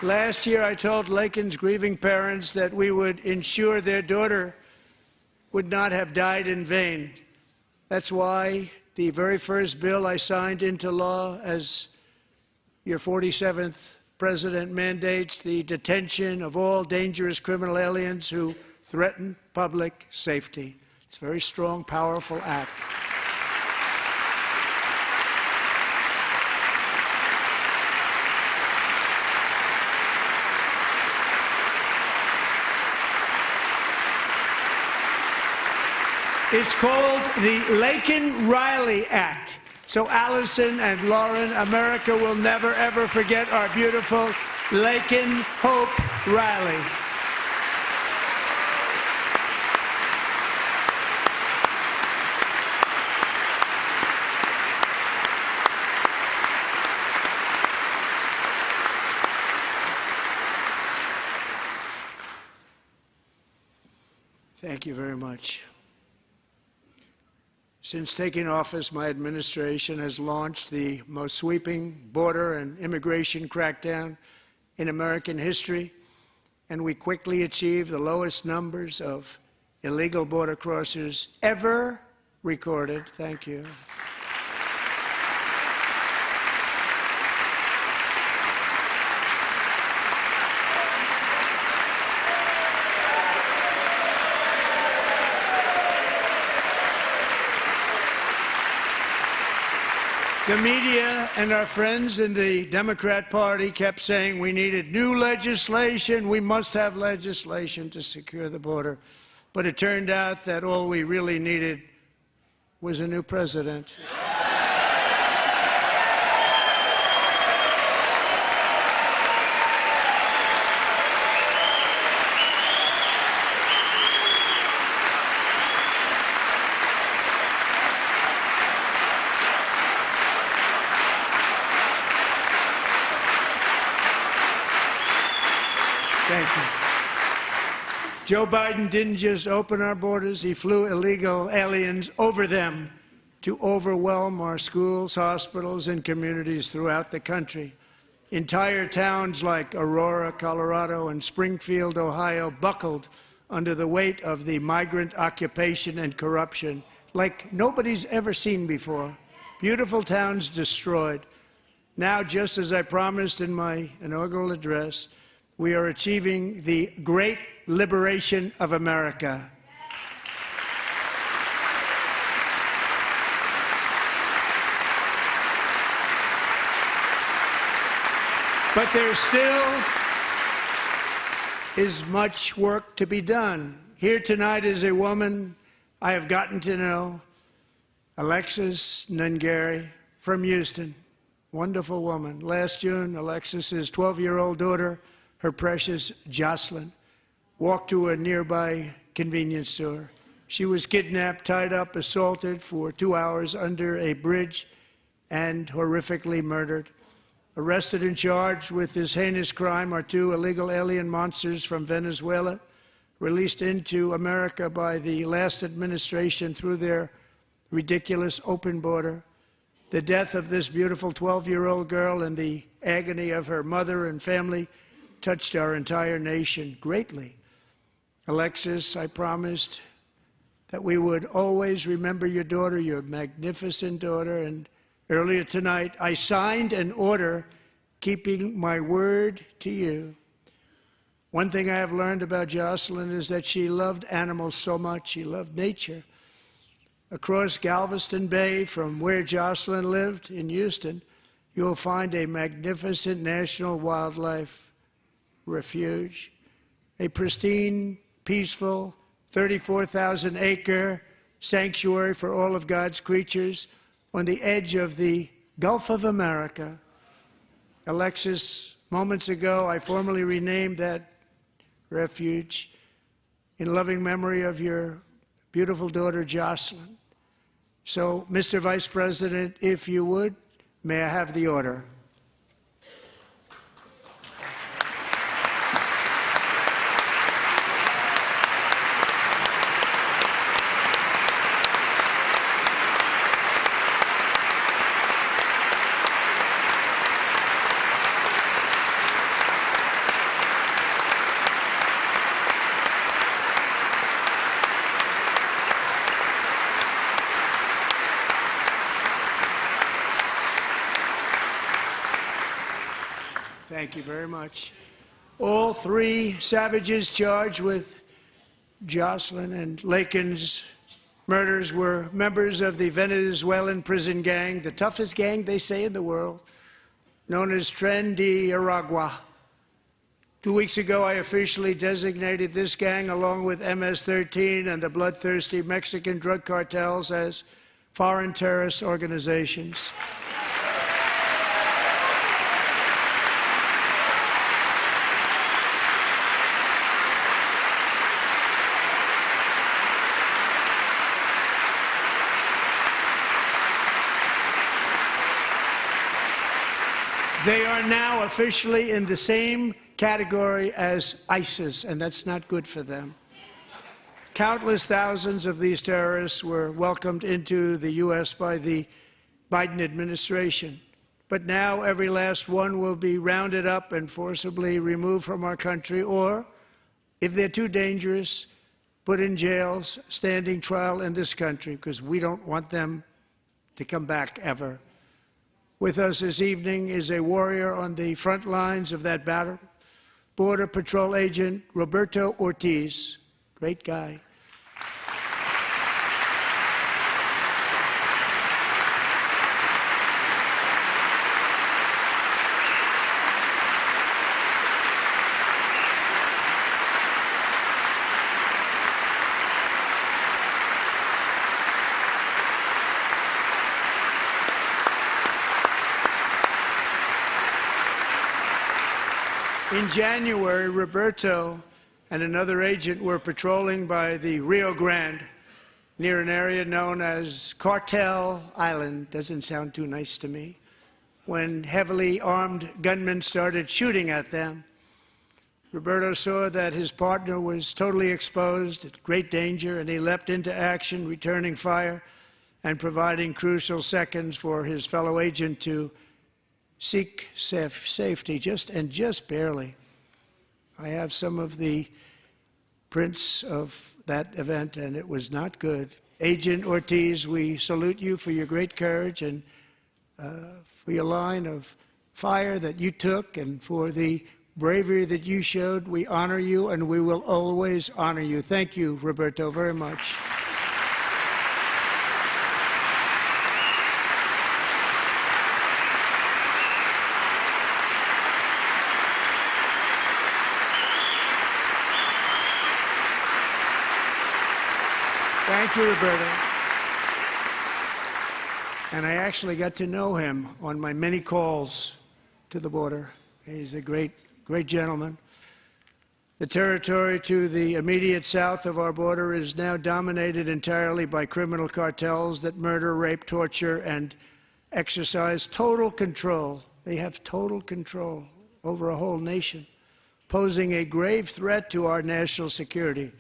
Last year, I told Laken's grieving parents that we would ensure their daughter would not have died in vain. That's why the very first bill I signed into law as your 47th president mandates the detention of all dangerous criminal aliens who threaten public safety. It's a very strong, powerful act. It's called the Laken-Riley Act. So Allison and Lauren, America will never, ever forget our beautiful Laken Hope Riley. Thank you very much. Since taking office, my administration has launched the most sweeping border and immigration crackdown in American history, and we quickly achieved the lowest numbers of illegal border crossers ever recorded. Thank you. The media and our friends in the Democrat Party kept saying we needed new legislation, we must have legislation to secure the border. But it turned out that all we really needed was a new president. Thank you. Joe Biden didn't just open our borders, he flew illegal aliens over them to overwhelm our schools, hospitals, and communities throughout the country. Entire towns like Aurora, Colorado, and Springfield, Ohio, buckled under the weight of the migrant occupation and corruption like nobody's ever seen before. Beautiful towns destroyed. Now, just as I promised in my inaugural address, we are achieving the great liberation of America. But there still is much work to be done. Here tonight is a woman I have gotten to know, Alexis Nungari from Houston. Wonderful woman. Last June, Alexis's 12-year-old daughter, her precious Jocelyn, walked to a nearby convenience store. She was kidnapped, tied up, assaulted for 2 hours under a bridge, and horrifically murdered. Arrested and charged with this heinous crime are 2 illegal alien monsters from Venezuela, released into America by the last administration through their ridiculous open border. The death of this beautiful 12-year-old girl and the agony of her mother and family touched our entire nation greatly. Alexis, I promised that we would always remember your daughter, your magnificent daughter, and earlier tonight, I signed an order keeping my word to you. One thing I have learned about Jocelyn is that she loved animals so much. She loved nature. Across Galveston Bay, from where Jocelyn lived in Houston, you will find a magnificent national wildlife refuge, a pristine, peaceful, 34,000-acre sanctuary for all of God's creatures on the edge of the Gulf of America. Alexis, moments ago, I formally renamed that refuge in loving memory of your beautiful daughter, Jocelyn. So, Mr. Vice President, if you would, may I have the order? Thank you very much. All 3 savages charged with Jocelyn and Lakin's murders were members of the Venezuelan prison gang, the toughest gang, they say, in the world, known as Tren de Aragua. 2 weeks ago, I officially designated this gang, along with MS-13 and the bloodthirsty Mexican drug cartels, as foreign terrorist organizations. They are now officially in the same category as ISIS, and that's not good for them. Countless thousands of these terrorists were welcomed into the U.S. by the Biden administration. But now every last one will be rounded up and forcibly removed from our country, or, if they're too dangerous, put in jails, standing trial in this country, because we don't want them to come back ever. With us this evening is a warrior on the front lines of that battle, Border Patrol Agent Roberto Ortiz. Great guy. In January, Roberto and another agent were patrolling by the Rio Grande near an area known as Cartel Island. Doesn't sound too nice to me. When heavily armed gunmen started shooting at them, Roberto saw that his partner was totally exposed, at great danger, and he leapt into action, returning fire. and providing crucial seconds for his fellow agent to seek safety, just barely. I have some of the prints of that event, and it was not good. Agent Ortiz, we salute you for your great courage and for your line of fire that you took and for the bravery that you showed. We honor you, and we will always honor you. Thank you, Roberto, very much. Thank you, Roberto. And I actually got to know him on my many calls to the border. He's a great gentleman. The territory to the immediate south of our border is now dominated entirely by criminal cartels that murder, rape, torture, and exercise total control. They have total control over a whole nation, posing a grave threat to our national security.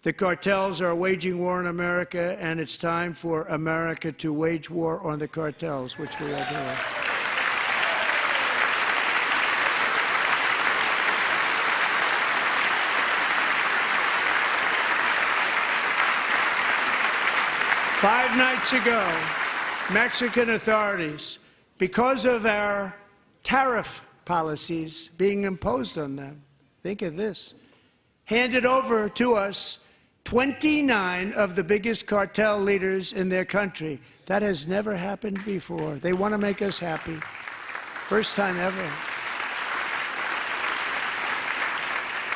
The cartels are waging war on America, and it's time for America to wage war on the cartels, which we are doing. Five nights ago, Mexican authorities, because of our tariff policies being imposed on them, think of this, handed over to us 29 of the biggest cartel leaders in their country. That has never happened before. They want to make us happy. First time ever.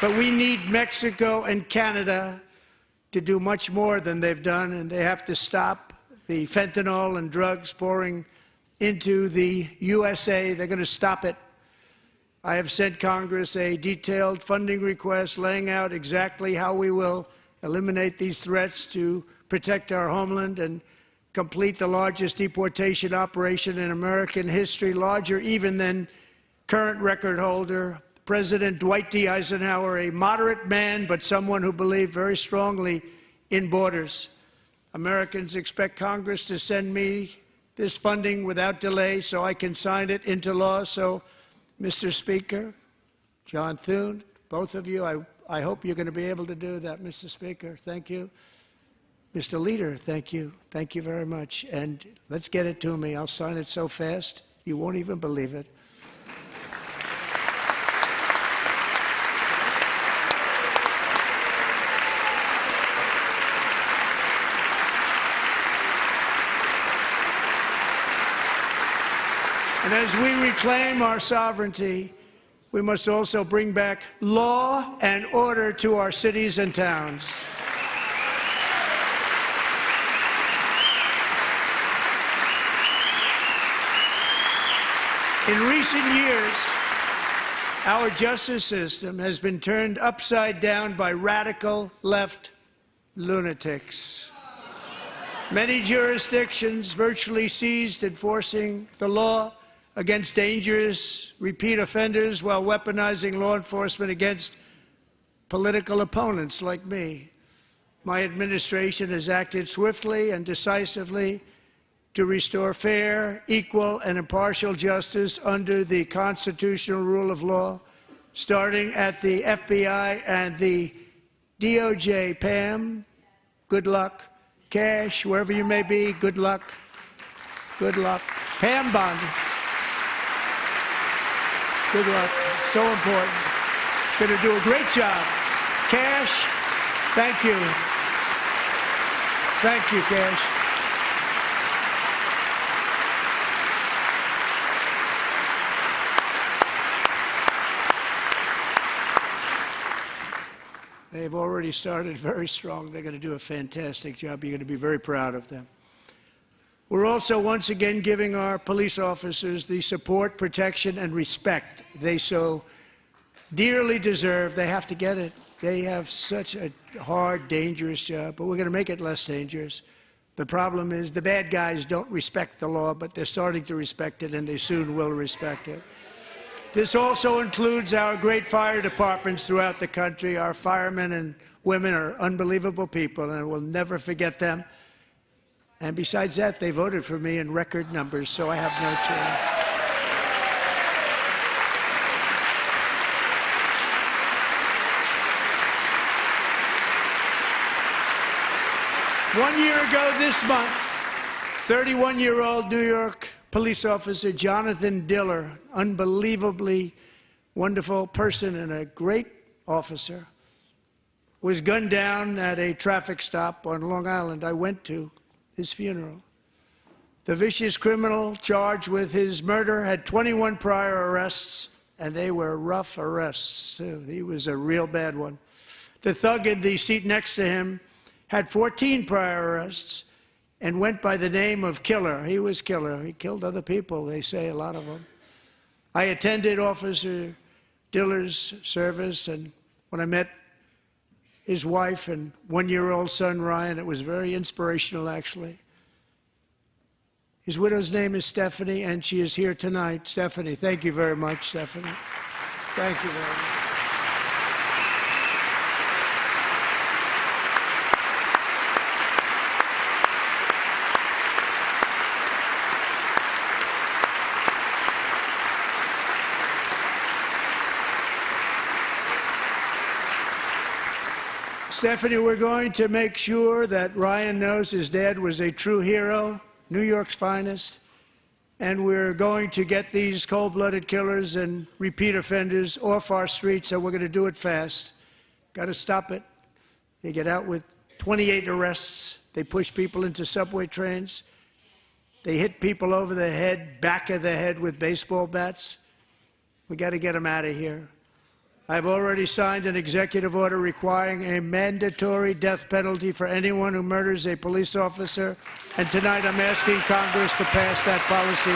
But we need Mexico and Canada to do much more than they've done, and they have to stop the fentanyl and drugs pouring into the USA. They're going to stop it. I have sent Congress a detailed funding request laying out exactly how we will eliminate these threats to protect our homeland and complete the largest deportation operation in American history, larger even than current record holder, President Dwight D. Eisenhower, a moderate man, but someone who believed very strongly in borders. Americans expect Congress to send me this funding without delay so I can sign it into law. So, Mr. Speaker, John Thune, both of you, I hope you're going to be able to do that, Mr. Speaker. Thank you. Mr. Leader, thank you. Thank you very much. And let's get it to me. I'll sign it so fast, you won't even believe it. And as we reclaim our sovereignty, we must also bring back law and order to our cities and towns. In recent years, our justice system has been turned upside down by radical left lunatics. Many jurisdictions virtually ceased enforcing the law against dangerous repeat offenders while weaponizing law enforcement against political opponents like me. My administration has acted swiftly and decisively to restore fair, equal, and impartial justice under the constitutional rule of law, starting at the FBI and the DOJ. Pam, good luck. Cash, wherever you may be, good luck. Good luck. Pam Bondi. Good luck. So important. Going to do a great job. Cash, thank you. Thank you, Cash. They've already started very strong. They're going to do a fantastic job. You're going to be very proud of them. We're also once again giving our police officers the support, protection, and respect they so dearly deserve. They have to get it. They have such a hard, dangerous job, but we're going to make it less dangerous. The problem is the bad guys don't respect the law, but they're starting to respect it, and they soon will respect it. This also includes our great fire departments throughout the country. Our firemen and women are unbelievable people, and we'll never forget them. And besides that, they voted for me in record numbers, so I have no choice. One year ago this month, 31-year-old New York police officer Jonathan Diller, unbelievably wonderful person and a great officer, was gunned down at a traffic stop on Long Island. I went to his funeral. The vicious criminal charged with his murder had 21 prior arrests, and they were rough arrests, too. He was a real bad one. The thug in the seat next to him had 14 prior arrests and went by the name of Killer. He was Killer. He killed other people, they say, a lot of them. I attended Officer Diller's service, and when I met his wife and one-year-old son, Ryan, it was very inspirational, actually. His widow's name is Stephanie, and she is here tonight. Stephanie, thank you very much, Stephanie. Thank you very much. Stephanie, we're going to make sure that Ryan knows his dad was a true hero, New York's finest, and we're going to get these cold-blooded killers and repeat offenders off our streets, and we're going to do it fast. Got to stop it. They get out with 28 arrests. They push people into subway trains. They hit people over the head, back of the head with baseball bats. We got to get them out of here. I've already signed an executive order requiring a mandatory death penalty for anyone who murders a police officer, and tonight I'm asking Congress to pass that policy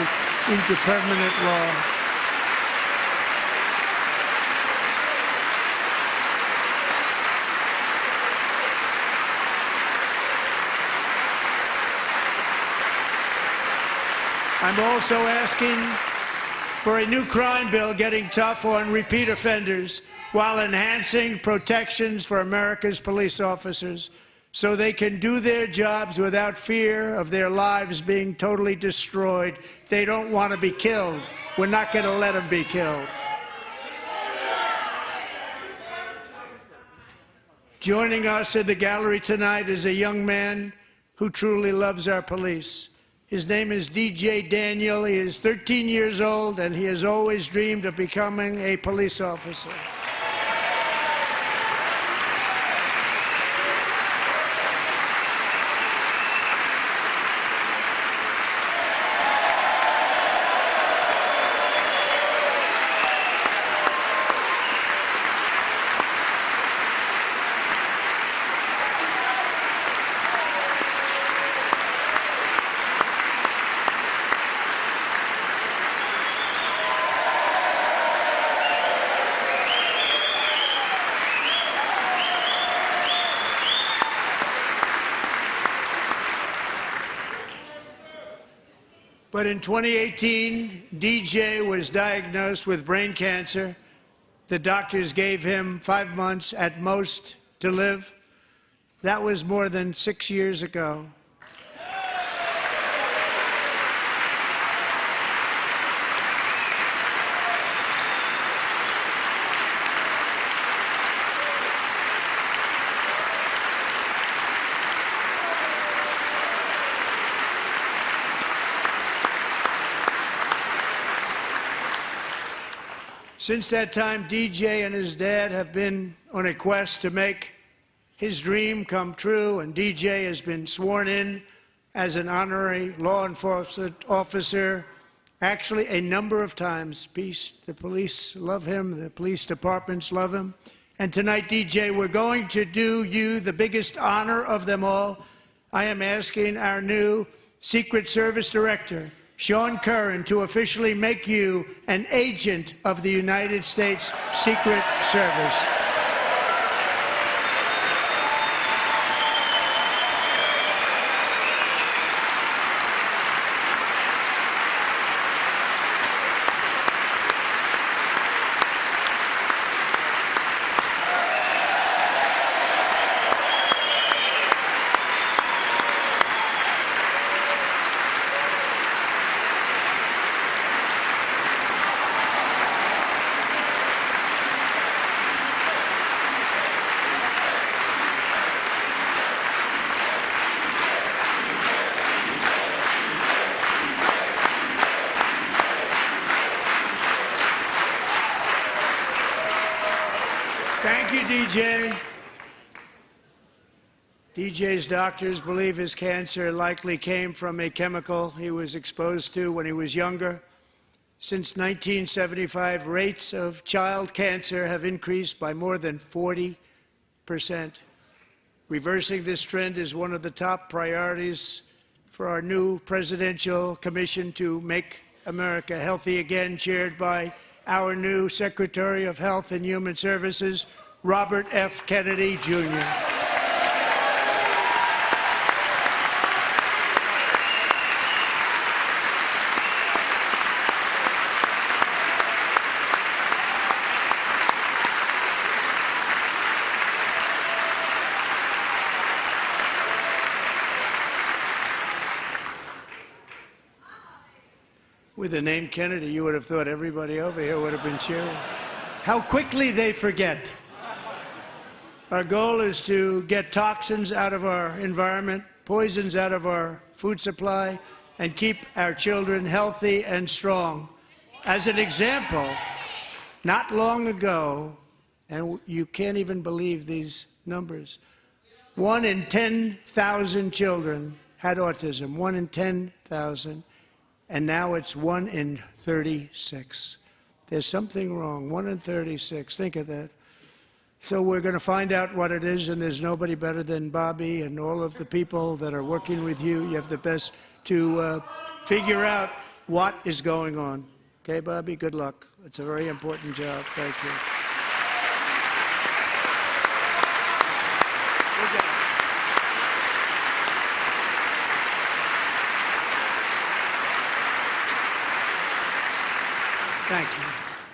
into permanent law. I'm also asking for a new crime bill getting tough on repeat offenders while enhancing protections for America's police officers so they can do their jobs without fear of their lives being totally destroyed. They don't want to be killed. We're not going to let them be killed. Joining us in the gallery tonight is a young man who truly loves our police. His name is DJ Daniel. He is 13 years old, and he has always dreamed of becoming a police officer. But in 2018, DJ was diagnosed with brain cancer. The doctors gave him 5 months at most to live. That was more than 6 years ago. Since that time, DJ and his dad have been on a quest to make his dream come true, and DJ has been sworn in as an honorary law enforcement officer, actually a number of times. The police love him, the police departments love him. And tonight, DJ, we're going to do you the biggest honor of them all. I am asking our new Secret Service Director, Sean Curran, to officially make you an agent of the United States Secret Service. Thank you, DJ. DJ's doctors believe his cancer likely came from a chemical he was exposed to when he was younger. Since 1975, rates of child cancer have increased by more than 40%. Reversing this trend is one of the top priorities for our new presidential commission to make America healthy again, chaired by our new Secretary of Health and Human Services, Robert F. Kennedy, Jr. With the name Kennedy, you would have thought everybody over here would have been cheering. How quickly they forget. Our goal is to get toxins out of our environment, poisons out of our food supply, and keep our children healthy and strong. As an example, not long ago, and you can't even believe these numbers, 1 in 10,000 children had autism, 1 in 10,000. And now it's 1 in 36. There's something wrong, 1 in 36, think of that. So we're going to find out what it is, and there's nobody better than Bobby and all of the people that are working with you. You have the best to figure out what is going on. Okay, Bobby, good luck. It's a very important job. Thank you. Good job. Thank you.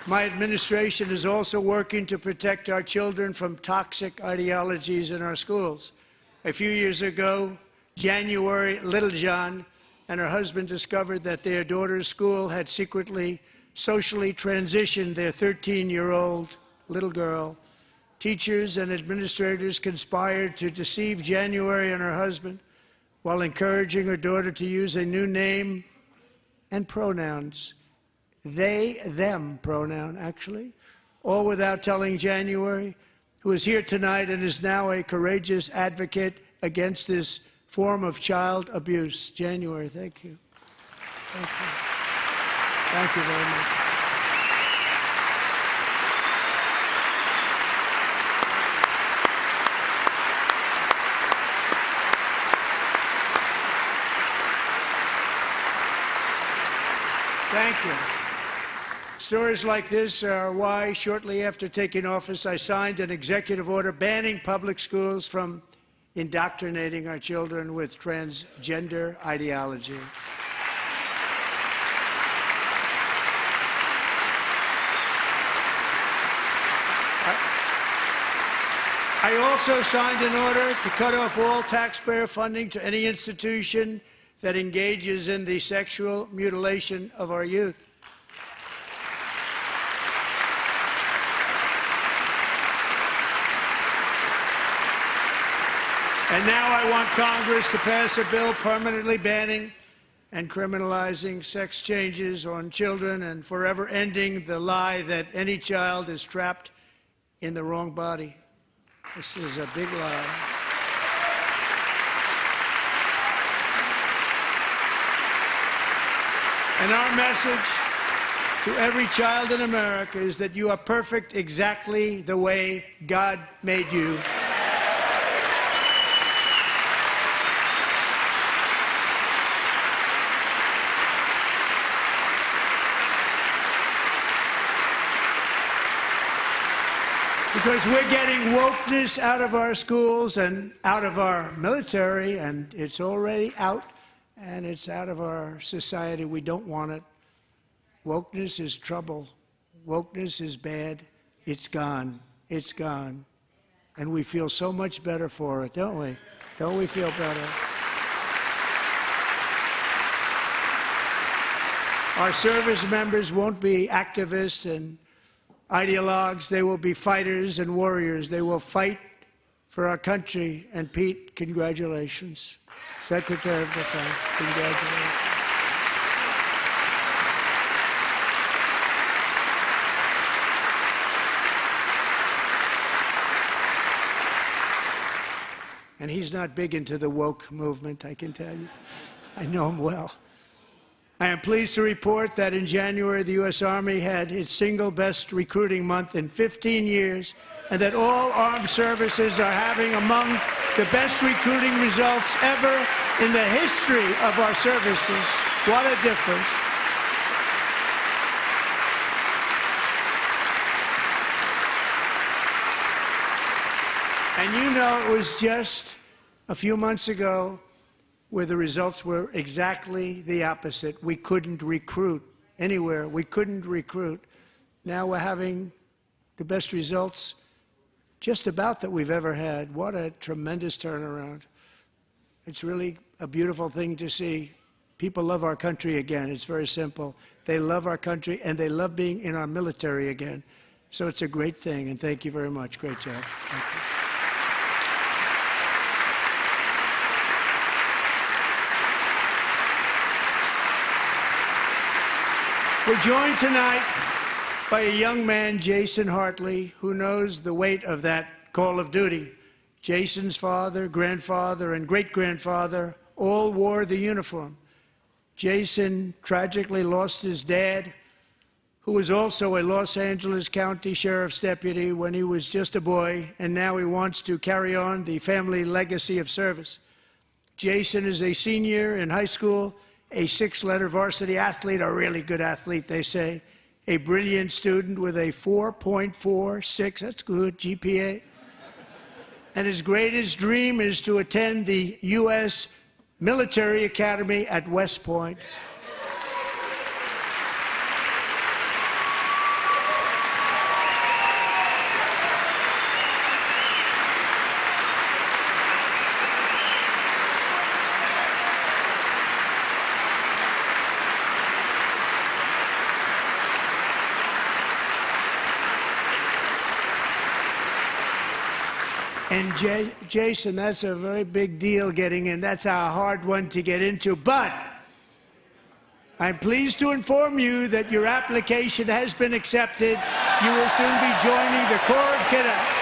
My administration is also working to protect our children from toxic ideologies in our schools. A few years ago, January Littlejohn and her husband discovered that their daughter's school had secretly socially transitioned their 13-year-old little girl. Teachers and administrators conspired to deceive January and her husband while encouraging her daughter to use a new name and pronouns. They, them pronoun, actually, all without telling January, who is here tonight and is now a courageous advocate against this form of child abuse. January, thank you. Thank you. Thank you very much. Thank you. Stories like this are why, shortly after taking office, I signed an executive order banning public schools from indoctrinating our children with transgender ideology. I also signed an order to cut off all taxpayer funding to any institution that engages in the sexual mutilation of our youth. And now I want Congress to pass a bill permanently banning and criminalizing sex changes on children and forever ending the lie that any child is trapped in the wrong body. This is a big lie. And our message to every child in America is that you are perfect exactly the way God made you. Because we're getting wokeness out of our schools and out of our military, and it's already out, and it's out of our society. We don't want it. Wokeness is trouble. Wokeness is bad. It's gone. It's gone. And we feel so much better for it, don't we? Don't we feel better? Our service members won't be activists and ideologues. They will be fighters and warriors. They will fight for our country. And Pete, congratulations. Secretary of Defense, congratulations. And he's not big into the woke movement, I can tell you. I know him well. I am pleased to report that in January, the U.S. Army had its single best recruiting month in 15 years, and that all armed services are having among the best recruiting results ever in the history of our services. What a difference. And you know, it was just a few months ago where the results were exactly the opposite. We couldn't recruit anywhere. We couldn't recruit. Now we're having the best results just about that we've ever had. What a tremendous turnaround. It's really a beautiful thing to see. People love our country again. It's very simple. They love our country, and they love being in our military again. So it's a great thing, and thank you very much. Great job. Thank you. We're joined tonight by a young man, Jason Hartley, who knows the weight of that call of duty. Jason's father, grandfather, and great-grandfather all wore the uniform. Jason tragically lost his dad, who was also a Los Angeles County Sheriff's deputy when he was just a boy, and now he wants to carry on the family legacy of service. Jason is a senior in high school, a 6-letter varsity athlete, a really good athlete, they say, a brilliant student with a 4.46, that's good, GPA. And his greatest dream is to attend the U.S. Military Academy at West Point. And Jason, that's a very big deal getting in. That's a hard one to get into. But I'm pleased to inform you that your application has been accepted. You will soon be joining the Corps of Cadets.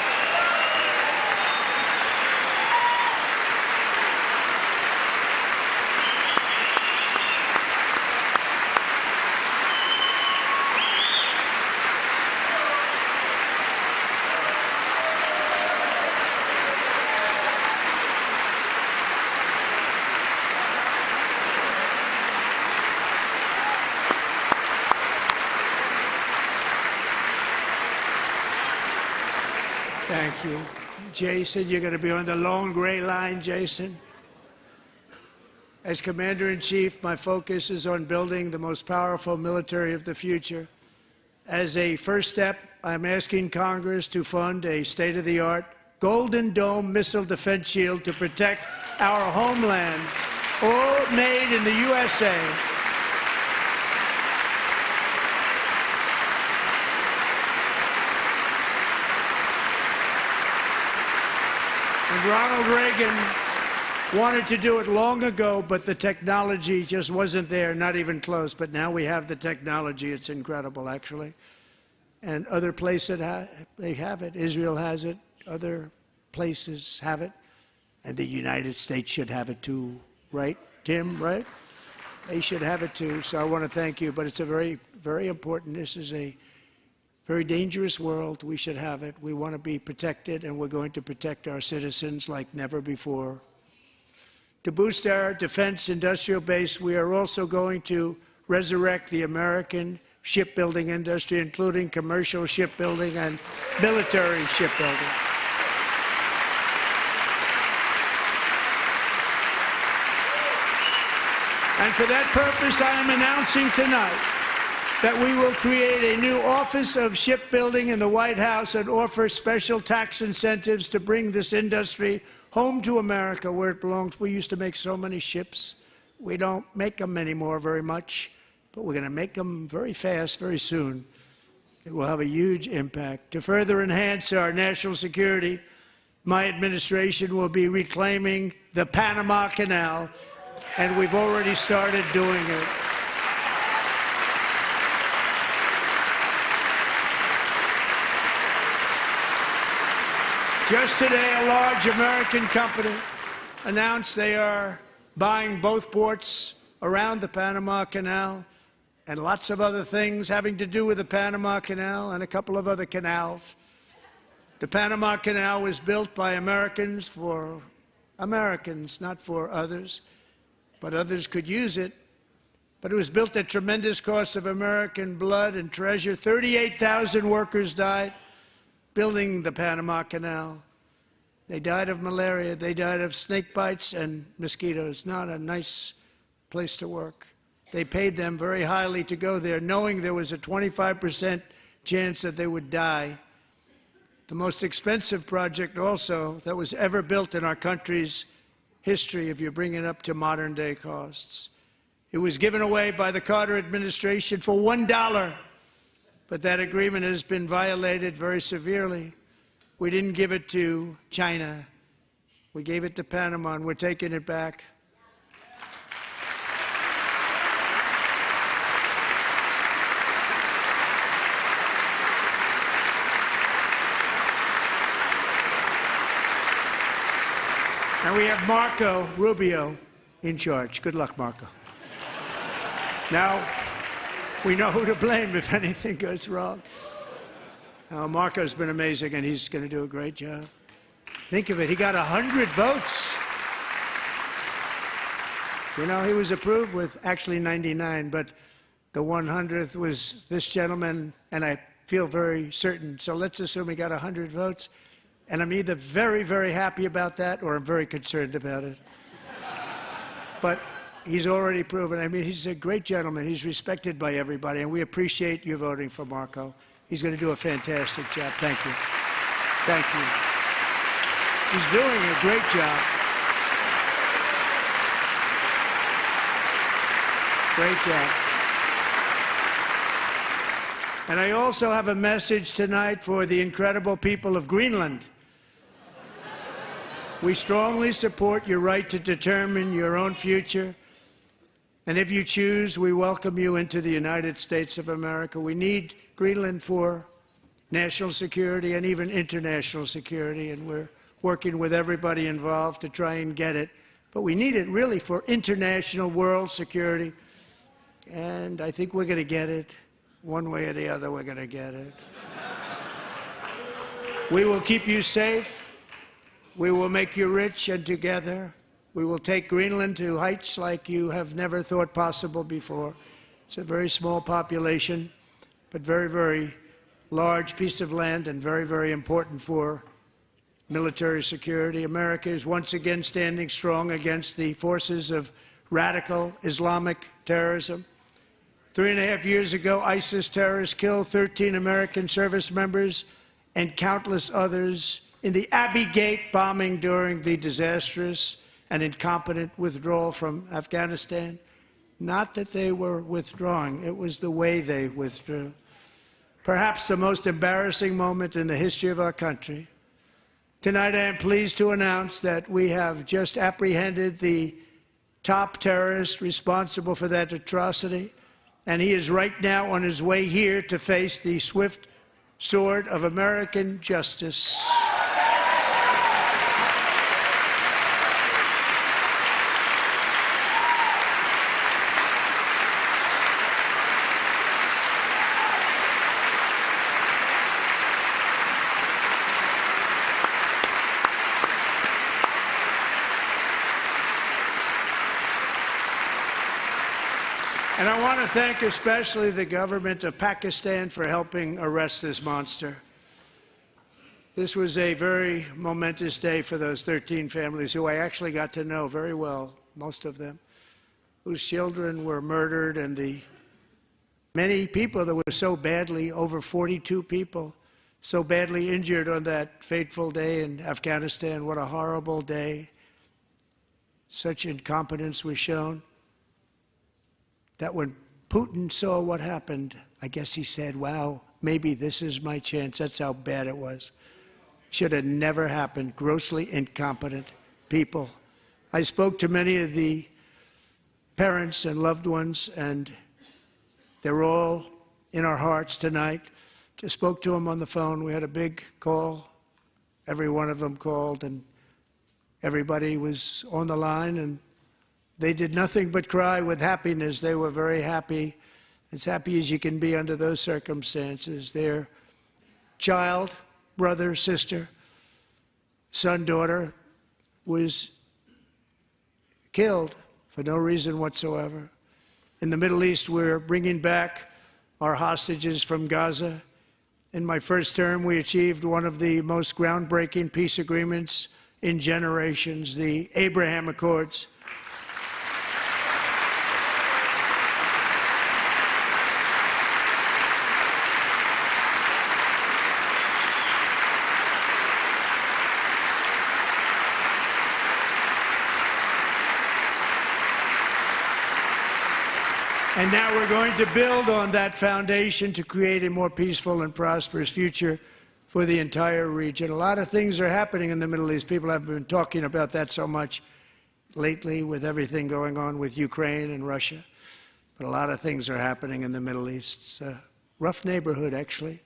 Thank you. Jason, you're going to be on the long gray line, Jason. As Commander-in-Chief, my focus is on building the most powerful military of the future. As a first step, I'm asking Congress to fund a state-of-the-art Golden Dome missile defense shield to protect our homeland, all made in the USA. And Ronald Reagan wanted to do it long ago, but the technology just wasn't there, not even close. But now we have the technology. It's incredible, actually. And other places, they have it. Israel has it. Other places have it. And the United States should have it too, right, Tim, right? They should have it too. So I want to thank you. But it's a very, very important. This is a very dangerous world. We should have it. We want to be protected, and we're going to protect our citizens like never before. To boost our defense industrial base, we are also going to resurrect the American shipbuilding industry, including commercial shipbuilding and military shipbuilding. And for that purpose, I am announcing tonight that we will create a new Office of Shipbuilding in the White House and offer special tax incentives to bring this industry home to America where it belongs. We used to make so many ships. We don't make them anymore very much, but we're going to make them very fast, very soon. It will have a huge impact. To further enhance our national security, my administration will be reclaiming the Panama Canal, and we've already started doing it. Just today, a large American company announced they are buying both ports around the Panama Canal and lots of other things having to do with the Panama Canal and a couple of other canals. The Panama Canal was built by Americans for Americans, not for others, but others could use it. But it was built at tremendous cost of American blood and treasure. 38,000 workers died building the Panama Canal. They died of malaria. They died of snake bites and mosquitoes. Not a nice place to work. They paid them very highly to go there, knowing there was a 25% chance that they would die. The most expensive project also that was ever built in our country's history, if you bring it up to modern-day costs. It was given away by the Carter administration for $1, but that agreement has been violated very severely. We didn't give it to China. We gave it to Panama, and we're taking it back. And we have Marco Rubio in charge. Good luck, Marco. Now, we know who to blame if anything goes wrong. Marco's been amazing, and he's going to do a great job. Think of it. He got 100 votes. You know, he was approved with actually 99, but the 100th was this gentleman, and I feel very certain. So let's assume he got 100 votes. And I'm either very, very happy about that or I'm very concerned about it. But he's already proven. I mean, he's a great gentleman. He's respected by everybody, and we appreciate you voting for Marco. He's going to do a fantastic job. Thank you. Thank you. He's doing a great job. Great job. And I also have a message tonight for the incredible people of Greenland. We strongly support your right to determine your own future. And if you choose, we welcome you into the United States of America. We need Greenland for national security and even international security, and we're working with everybody involved to try and get it. But we need it really for international world security, and I think we're going to get it. One way or the other, we're going to get it. We will keep you safe. We will make you rich, and together we will take Greenland to heights like you have never thought possible before. It's a very small population, but very, very large piece of land and very, very important for military security. America is once again standing strong against the forces of radical Islamic terrorism. 3.5 years ago, ISIS terrorists killed 13 American service members and countless others in the Abbey Gate bombing during the disastrous and incompetent withdrawal from Afghanistan. Not that they were withdrawing, it was the way they withdrew. Perhaps the most embarrassing moment in the history of our country. Tonight, I am pleased to announce that we have just apprehended the top terrorist responsible for that atrocity, and he is right now on his way here to face the swift sword of American justice. And I want to thank especially the government of Pakistan for helping arrest this monster. This was a very momentous day for those 13 families who I actually got to know very well, most of them, whose children were murdered, and the many people that were so badly, over 42 people, so badly injured on that fateful day in Afghanistan. What a horrible day. Such incompetence was shown that when Putin saw what happened, I guess he said, wow, maybe this is my chance. That's how bad it was. Should have never happened. Grossly incompetent people. I spoke to many of the parents and loved ones, and they're all in our hearts tonight. Just spoke to them on the phone. We had a big call. Every one of them called, and Everybody was on the line, and they did nothing but cry with happiness. They were very happy, as happy as you can be under those circumstances. Their child, brother, sister, son, daughter was killed for no reason whatsoever. In the Middle East, we're bringing back our hostages from Gaza. In my first term, we achieved one of the most groundbreaking peace agreements in generations, the Abraham Accords. And now we're going to build on that foundation to create a more peaceful and prosperous future for the entire region. A lot of things are happening in the Middle East. People haven't been talking about that so much lately with everything going on with Ukraine and Russia. But a lot of things are happening in the Middle East. It's a rough neighborhood, actually.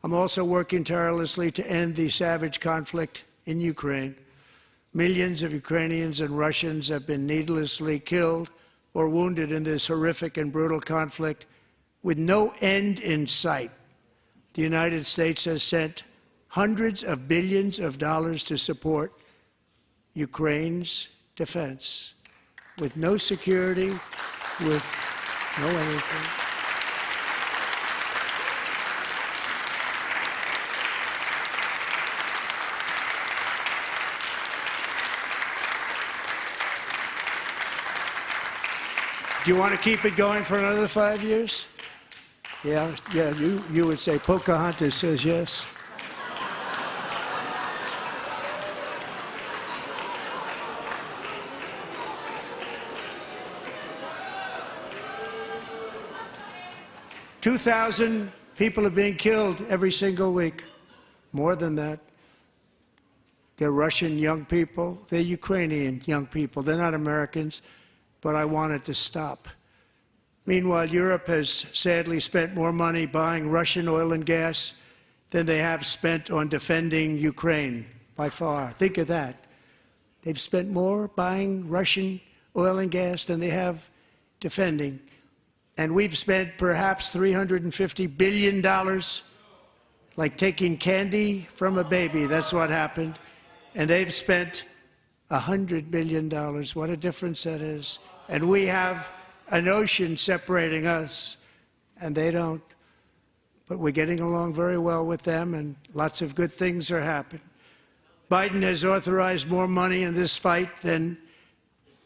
I'm also working tirelessly to end the savage conflict in Ukraine. Millions of Ukrainians and Russians have been needlessly killed or wounded in this horrific and brutal conflict with no end in sight. The United States has sent hundreds of billions of dollars to support Ukraine's defense, with no security, with no anything. Do you want to keep it going for another 5 years? Yeah, you would say Pocahontas says yes. "2,000 people are being killed every single week. More than that. They're Russian young people. They're Ukrainian young people. They're not Americans. But I want it to stop. Meanwhile, Europe has sadly spent more money buying Russian oil and gas than they have spent on defending Ukraine, by far. Think of that. They've spent more buying Russian oil and gas than they have defending. And we've spent perhaps $350 billion, like taking candy from a baby. That's what happened. And they've spent $100 billion. What a difference that is. And we have an ocean separating us, and they don't. But we're getting along very well with them, and lots of good things are happening. Biden has authorized more money in this fight than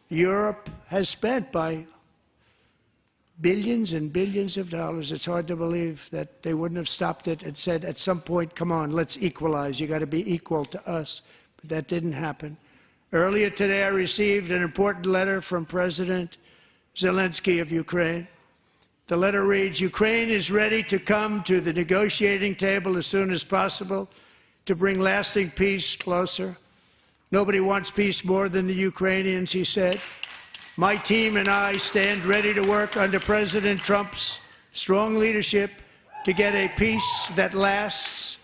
Europe has spent, by billions and billions of dollars. It's hard to believe that they wouldn't have stopped it and said at some point, come on, let's equalize. You got to be equal to us. But that didn't happen. Earlier today, I received an important letter from President Zelensky of Ukraine. The letter reads, "Ukraine is ready to come to the negotiating table as soon as possible to bring lasting peace closer. Nobody wants peace more than the Ukrainians," he said. "My team and I stand ready to work under President Trump's strong leadership to get a peace that lasts.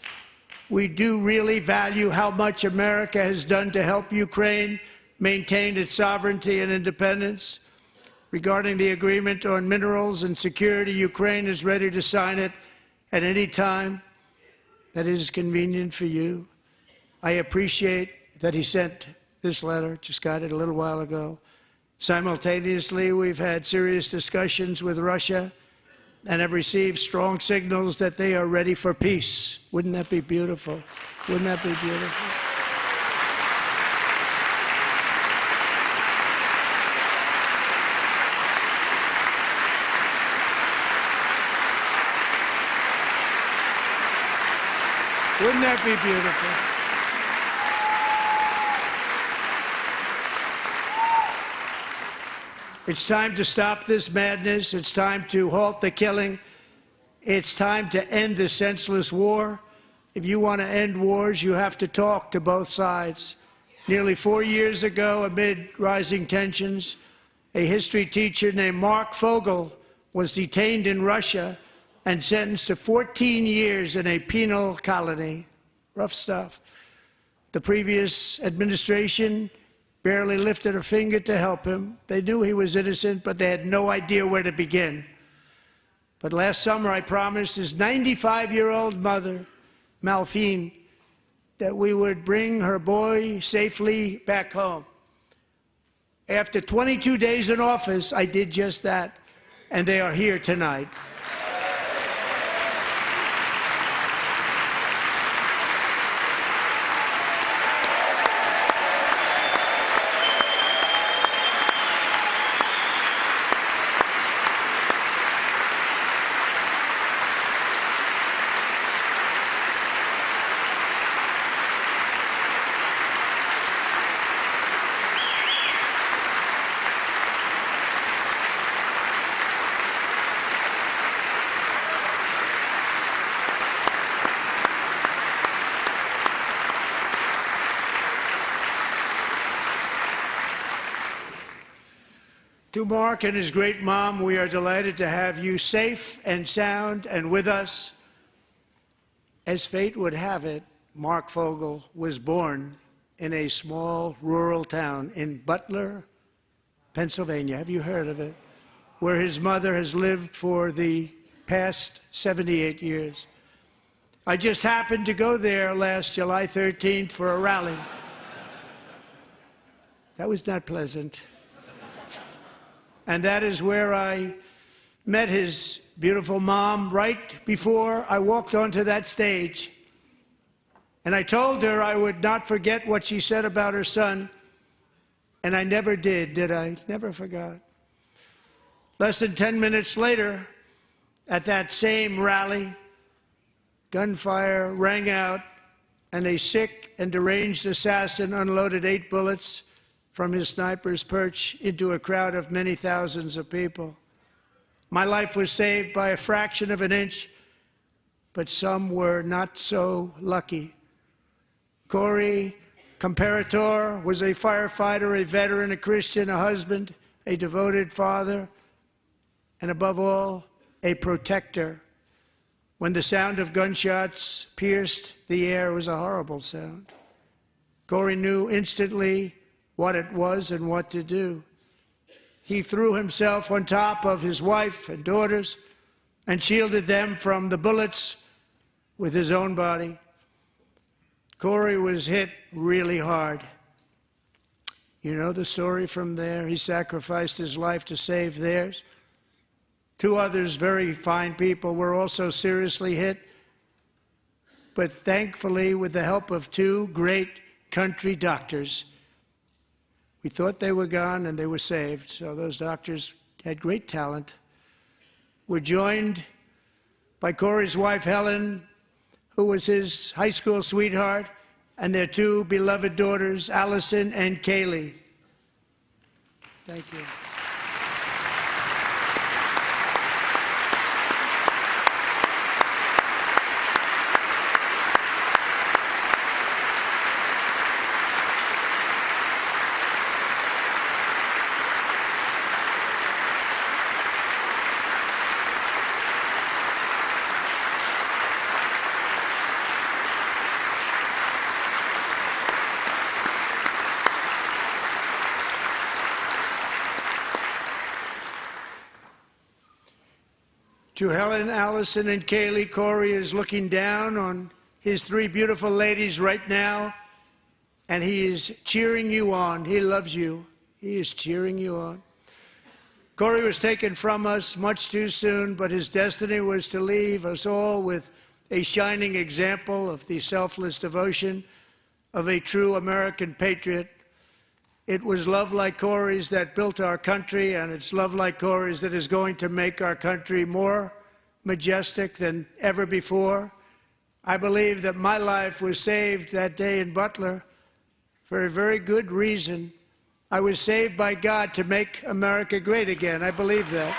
We do really value how much America has done to help Ukraine maintain its sovereignty and independence. Regarding the agreement on minerals and security, Ukraine is ready to sign it at any time that is convenient for you." I appreciate that he sent this letter, just got it a little while ago. Simultaneously, we've had serious discussions with Russia and have received strong signals that they are ready for peace. Wouldn't that be beautiful? Wouldn't that be beautiful? Wouldn't that be beautiful? It's time to stop this madness. It's time to halt the killing. It's time to end this senseless war. If you want to end wars, you have to talk to both sides. Nearly 4 years ago, amid rising tensions, a history teacher named Mark Fogel was detained in Russia and sentenced to 14 years in a penal colony. Rough stuff. The previous administration barely lifted a finger to help him. They knew he was innocent, but they had no idea where to begin. But last summer, I promised his 95-year-old mother, Malphine, that we would bring her boy safely back home. After 22 days in office, I did just that, and they are here tonight. To Mark and his great mom, we are delighted to have you safe and sound and with us. As fate would have it, Mark Fogel was born in a small rural town in Butler, Pennsylvania. Have you heard of it? Where his mother has lived for the past 78 years. I just happened to go there last July 13th for a rally. That was not pleasant. And that is where I met his beautiful mom right before I walked onto that stage. And I told her I would not forget what she said about her son. And I never did I? Never forgot. Less than 10 minutes later, at that same rally, gunfire rang out, and a sick and deranged assassin unloaded 8 bullets from his sniper's perch into a crowd of many thousands of people. My life was saved by a fraction of an inch, but some were not so lucky. Corey Comparator was a firefighter, a veteran, a Christian, a husband, a devoted father, and above all, a protector. When the sound of gunshots pierced the air, it was a horrible sound. Corey knew instantly what it was and what to do. He threw himself on top of his wife and daughters and shielded them from the bullets with his own body. Corey was hit really hard. You know the story from there. He sacrificed his life to save theirs. 2 others, very fine people, were also seriously hit. But thankfully, with the help of 2 great country doctors, we thought they were gone and they were saved. So those doctors had great talent. We're joined by Corey's wife, Helen, who was his high school sweetheart, and their 2 beloved daughters, Allison and Kaylee. Thank you. To Helen, Allison, and Kaylee, Corey is looking down on his 3 beautiful ladies right now, and he is cheering you on. He loves you. He is cheering you on. Corey was taken from us much too soon, but his destiny was to leave us all with a shining example of the selfless devotion of a true American patriot. It was love like Corey's that built our country, and it's love like Corey's that is going to make our country more majestic than ever before. I believe that my life was saved that day in Butler for a very good reason. I was saved by God to make America great again. I believe that.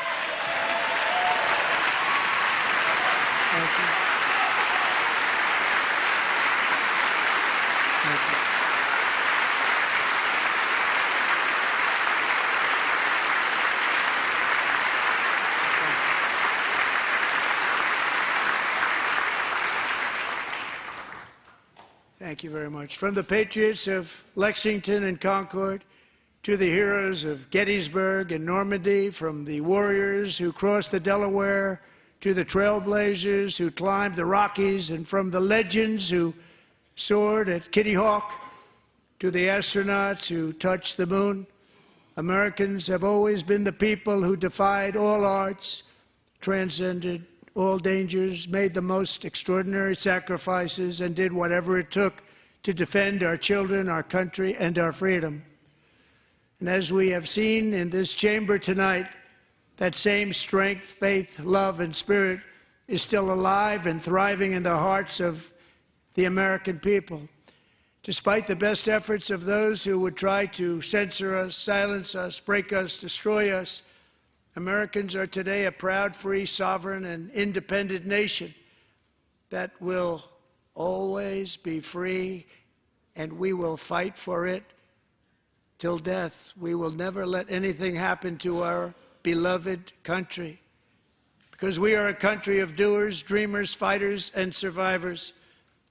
Thank you. Thank you. Thank you very much. From the patriots of Lexington and Concord to the heroes of Gettysburg and Normandy, from the warriors who crossed the Delaware to the trailblazers who climbed the Rockies, and from the legends who soared at Kitty Hawk to the astronauts who touched the moon, Americans have always been the people who defied all odds, transcended all dangers, made the most extraordinary sacrifices, and did whatever it took to defend our children, our country, and our freedom. And as we have seen in this chamber tonight, that same strength, faith, love, and spirit is still alive and thriving in the hearts of the American people. Despite the best efforts of those who would try to censor us, silence us, break us, destroy us, Americans are today a proud, free, sovereign, and independent nation that will always be free, and we will fight for it till death. We will never let anything happen to our beloved country, because we are a country of doers, dreamers, fighters, and survivors.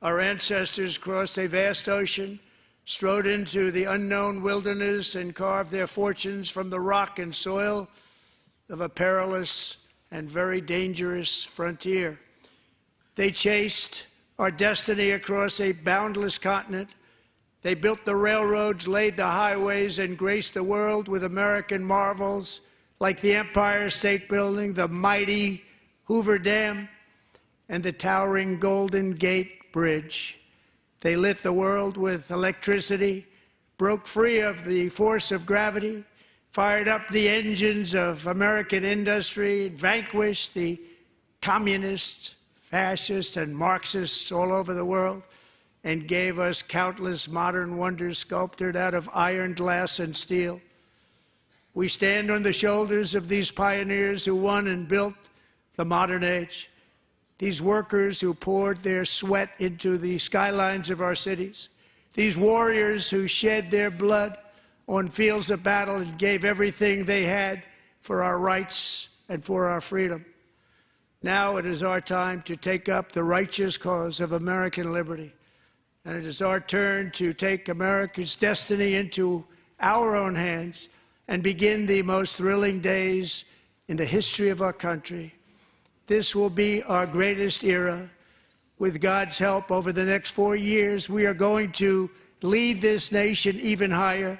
Our ancestors crossed a vast ocean, strode into the unknown wilderness, and carved their fortunes from the rock and soil of a perilous and very dangerous frontier. They chased our destiny across a boundless continent. They built the railroads, laid the highways, and graced the world with American marvels like the Empire State Building, the mighty Hoover Dam, and the towering Golden Gate Bridge. They lit the world with electricity, broke free of the force of gravity, fired up the engines of American industry, vanquished the communists, fascists, and Marxists all over the world, and gave us countless modern wonders sculptured out of iron, glass, and steel. We stand on the shoulders of these pioneers who won and built the modern age. These workers who poured their sweat into the skylines of our cities. These warriors who shed their blood on fields of battle and gave everything they had for our rights and for our freedom. Now it is our time to take up the righteous cause of American liberty. And it is our turn to take America's destiny into our own hands and begin the most thrilling days in the history of our country. This will be our greatest era. With God's help, over the next 4 years, we are going to lead this nation even higher,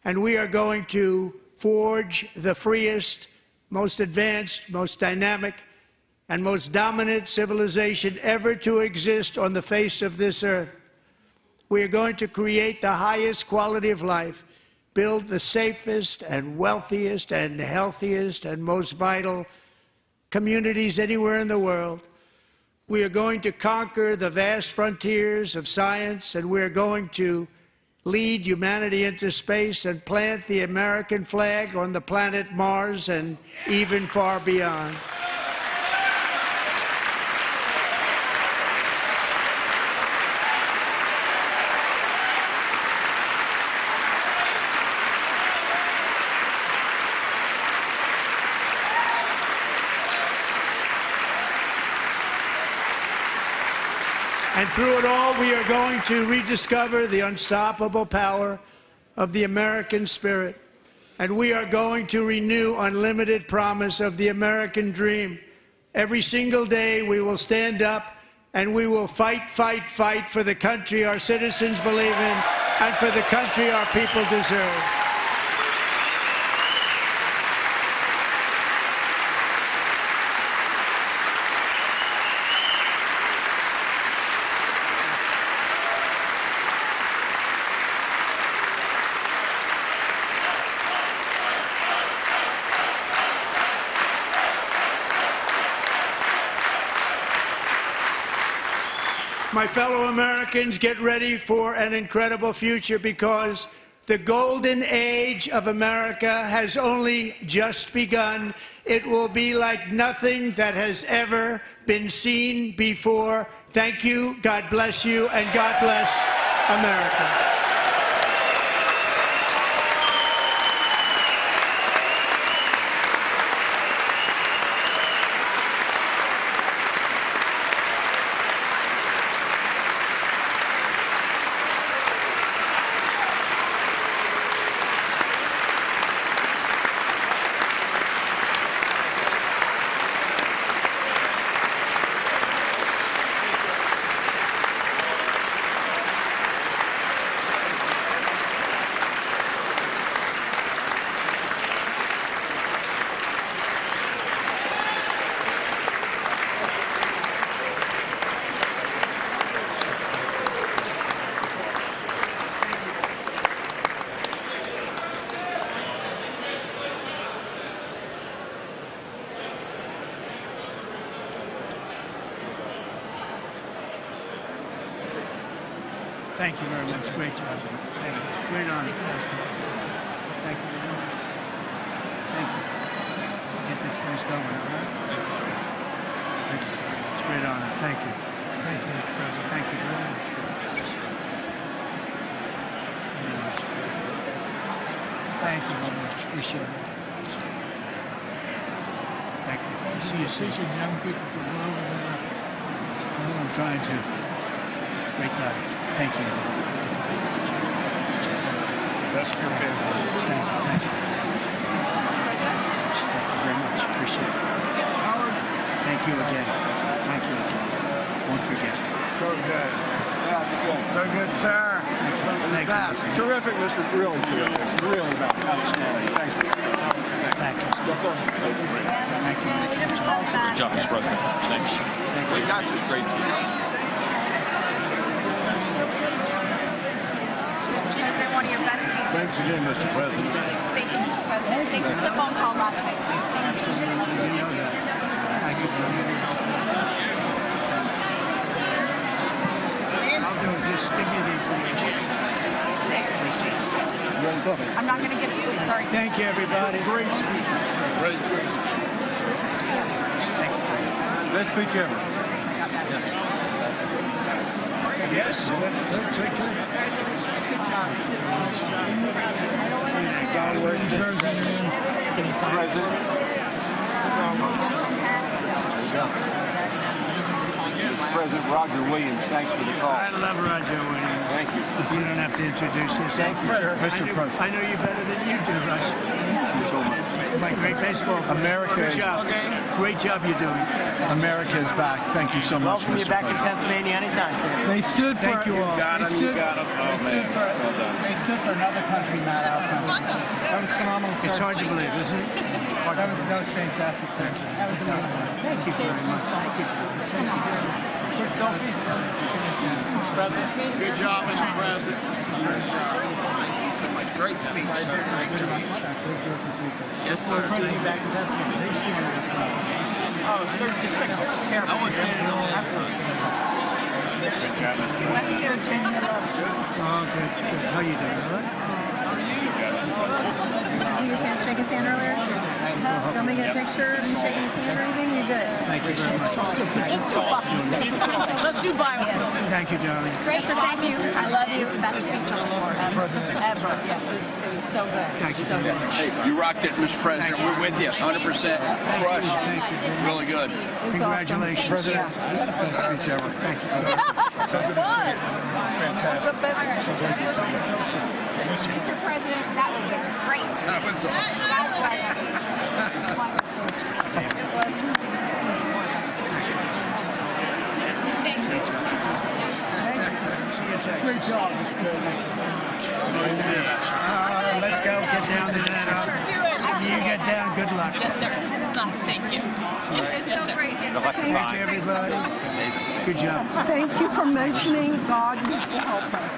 and we are going to forge the freest, most advanced, most dynamic, and most dominant civilization ever to exist on the face of this earth. We are going to create the highest quality of life, build the safest and wealthiest and healthiest and most vital communities anywhere in the world. We are going to conquer the vast frontiers of science, and we are going to lead humanity into space and plant the American flag on the planet Mars and even far beyond. And through it all, we are going to rediscover the unstoppable power of the American spirit. And we are going to renew unlimited promise of the American dream. Every single day, we will stand up and we will fight, fight, fight for the country our citizens believe in and for the country our people deserve. My fellow Americans, get ready for an incredible future, because the golden age of America has only just begun. It will be like nothing that has ever been seen before. Thank you, God bless you, and God bless America. Thank you very much. Great job. Thank you. Great honor. Thank you. Thank you. Get this place going, all right? Thank you. It's a great honor. Thank you. Thank you, Mr. President. Thank you very much. Thank you very much. Appreciate it. Thank you. I see you soon. Young people from all over there. Well, I'm trying to. Great guy. Thank you. That's your favorite. Thank you. Thank you. Thank you very much. Appreciate it. Howard. Thank you again. Thank you again. Won't forget. So good. Yeah, it's good. So good, sir. Thank you. Terrific, Mr. Really terrific. Really outstanding. Thanks. Thank you. Yes, sir. Thank you. Great job, Mr. President. Thanks. We got you. Great. Mr. President, one of your best speeches. Thanks again, Mr. President. Thank you, Mr. President. Thanks for the phone call last night, too. Thank you. Absolutely. You know that. Thank you very much. I'll do it. Just give me the information. I'm not going to get it. Sorry. Thank you, everybody. Great speeches. Great speeches. Thank you. Best speech ever. Yes. Good. Congratulations. Good job. President Roger Williams, thanks for the call. I love Roger Williams. Thank you. You don't have to introduce yourself. Thank you, sir. Mr. President. I know you better than you do, Roger. Thank you so much. My great baseball player. America Good is- job. Great job you're doing. America is back. Thank you so much, Welcome you Mr. back in President. Pennsylvania anytime, sir. They stood for. Thank you all. They stood for another country, not our country. That was phenomenal, sir. It's hard to believe, isn't it? That was fantastic, sir. That was Thank you very much. Thank you. quick selfie. Mr. President. Good job, Mr. President. Good job. Thank you so much. Great speech, sir. Great speech. Yes, sir. See you back in Pennsylvania. Oh, just quick. I want to say it all. Absolutely. West Virginia. Oh, good. How you doing? All right? Did you get a chance to shake his hand earlier? Do you want me to get a picture of you shaking his hand or anything? You're good. Thank you very much. Let's do biofilm. Thank you, darling. Great Sir, thank you. I love you. Best speech on the board ever. Yeah, it was so good. Thank you very much. Hey, you rocked it, Mr. President. We're with you. 100% crush. Thank you. Really good. Congratulations. President. Best speech ever. Thank you. What's the best Mr. President, that was a great speech. That was awesome. God bless you. Wonderful. It was wonderful. Thank you. Great job. Let's go. Get down to that. You get down. Good luck. Yes, sir. Thank you. It's so great. Thank you, everybody. Good job. Thank you for mentioning God needs to help us.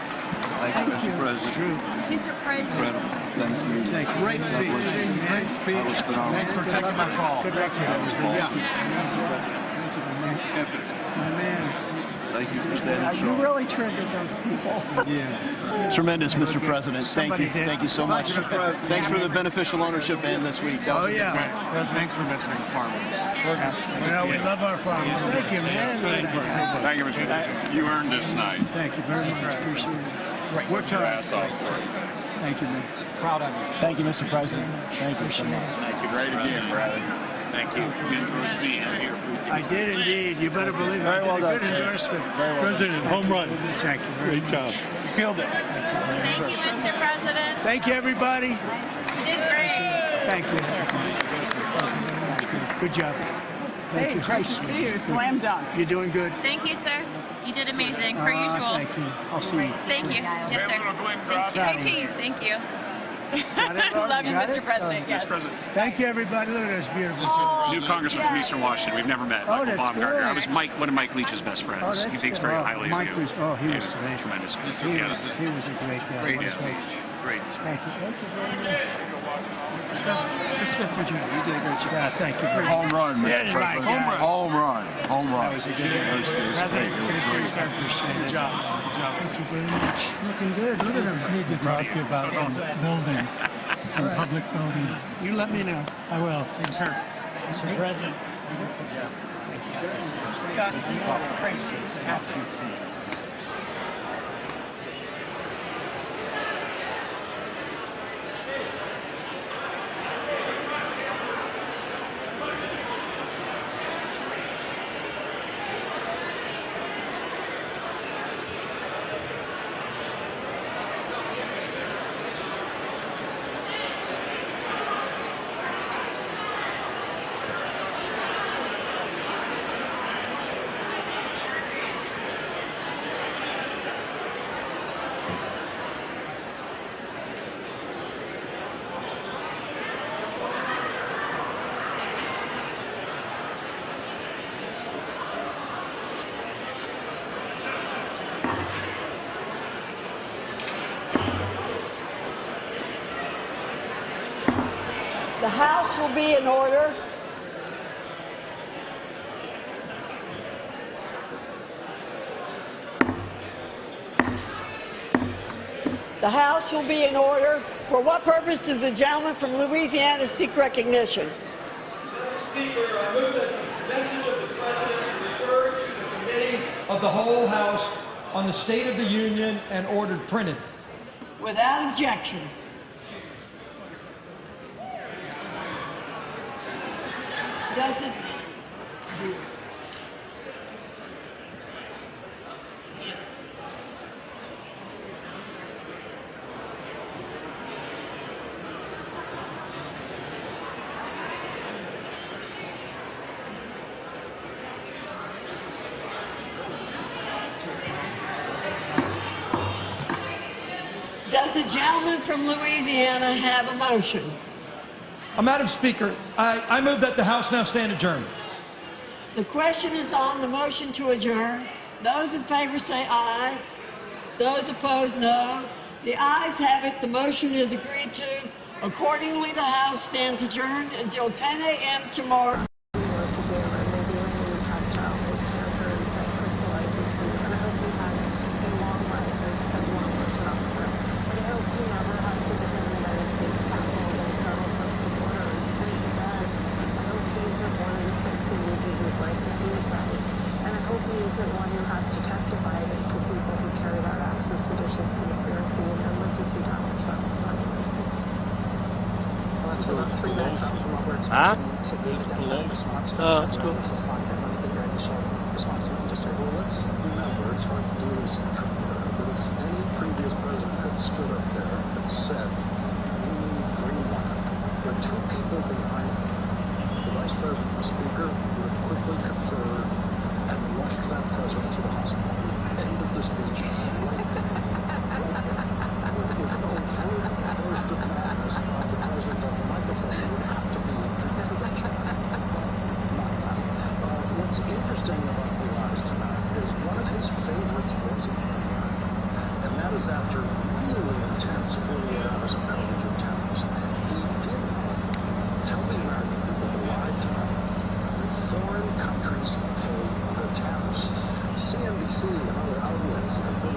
Thank you, Mr. It's President. true. Mr. President. Incredible. Thank you. Thank you. Great speech. Great speech. Thanks for taking my call. Good luck to you. Yeah. Epic. My man. Thank you for standing You strong. really triggered those people. Tremendous, Mr. President. Thank Somebody you. did. Thank you so much. Thanks for the beneficial ownership and this week. That was Oh, a good yeah. thing. Thanks for mentioning farmers. Well, we love our farmers. Thank you, man. Thank you, Mr. President. You earned this night. Thank you very much. Appreciate it. Worked hard. Thank you, man. Proud of you. Thank you, Mr. President. Thank you so much. Thank you. Great again, Bradley. Thank you. Endorsed me here. I did indeed. You better believe it. Very well I done, did a good sir. endorsement. President, home run. Thank you. Great job. You killed it. Thank you, Mr. President. Thank you, everybody. You did great. Thank you. Good job. Thank you. Great to see you. Slam dunk. You're doing good. Thank you, sir. You did amazing, per usual. Thank you. I'll see you. Thank you. Yes, sir. Thank you. Hey, cheese. Thank you. Got it? Love you, Got it? Mr. President. Yes. Thank you, everybody. Look at this beautiful. New congressman from Eastern Washington. We've never met. Oh, Michael that's Baumgartner. good. I was one of Mike Leach's best friends. Oh, that's He thinks good. very Oh, highly of Mike you. was- oh, he was great. Tremendous. He Yeah. was a great guy. Great What a speech. Great. Thank you. Thank you very much. Respect for you. You did a great job. Yeah, thank you very much. Home run, Mr. Yeah, right, President. yeah. Home run. Home run. That was a good one. President, Good to see you, sir. Appreciate it. Good job. job. Thank you very much. Looking good. Look at him. I need to talk to you about some buildings, some public buildings. You let me know. I will. Thank you, sir. Mr. President. Gus, crazy. The House will be in order. The House will be in order. For what purpose does the gentleman from Louisiana seek recognition? Speaker, I move that the message of the President referred to the Committee of the whole House on the State of the Union and ordered printed. Without objection. Does it, does the gentleman from Louisiana have a motion? Madam Speaker, I move that the House now stand adjourned. The question is on the motion to adjourn. Those in favor say aye. Those opposed, no. The ayes have it. The motion is agreed to. Accordingly, the House stands adjourned until 10 a.m. tomorrow. Huh? Oh, that's cool. Let's remember, it's hard to do this in Trump, but if any previous president had stood up there and said, we need Greenland, there are two people behind me. The Vice President and the Speaker would have quickly conferred and rushed that president to the hospital. End of the speech. With no further burst of madness by the president on the microphone, it would have to be an intervention. What's interesting about the eyes tonight is one of his favorites wasn't there, and that is after really intense 48 hours of coverage of tariffs. He did tell the American people who lied tonight that foreign countries pay the tariffs. CNBC and other outlets have been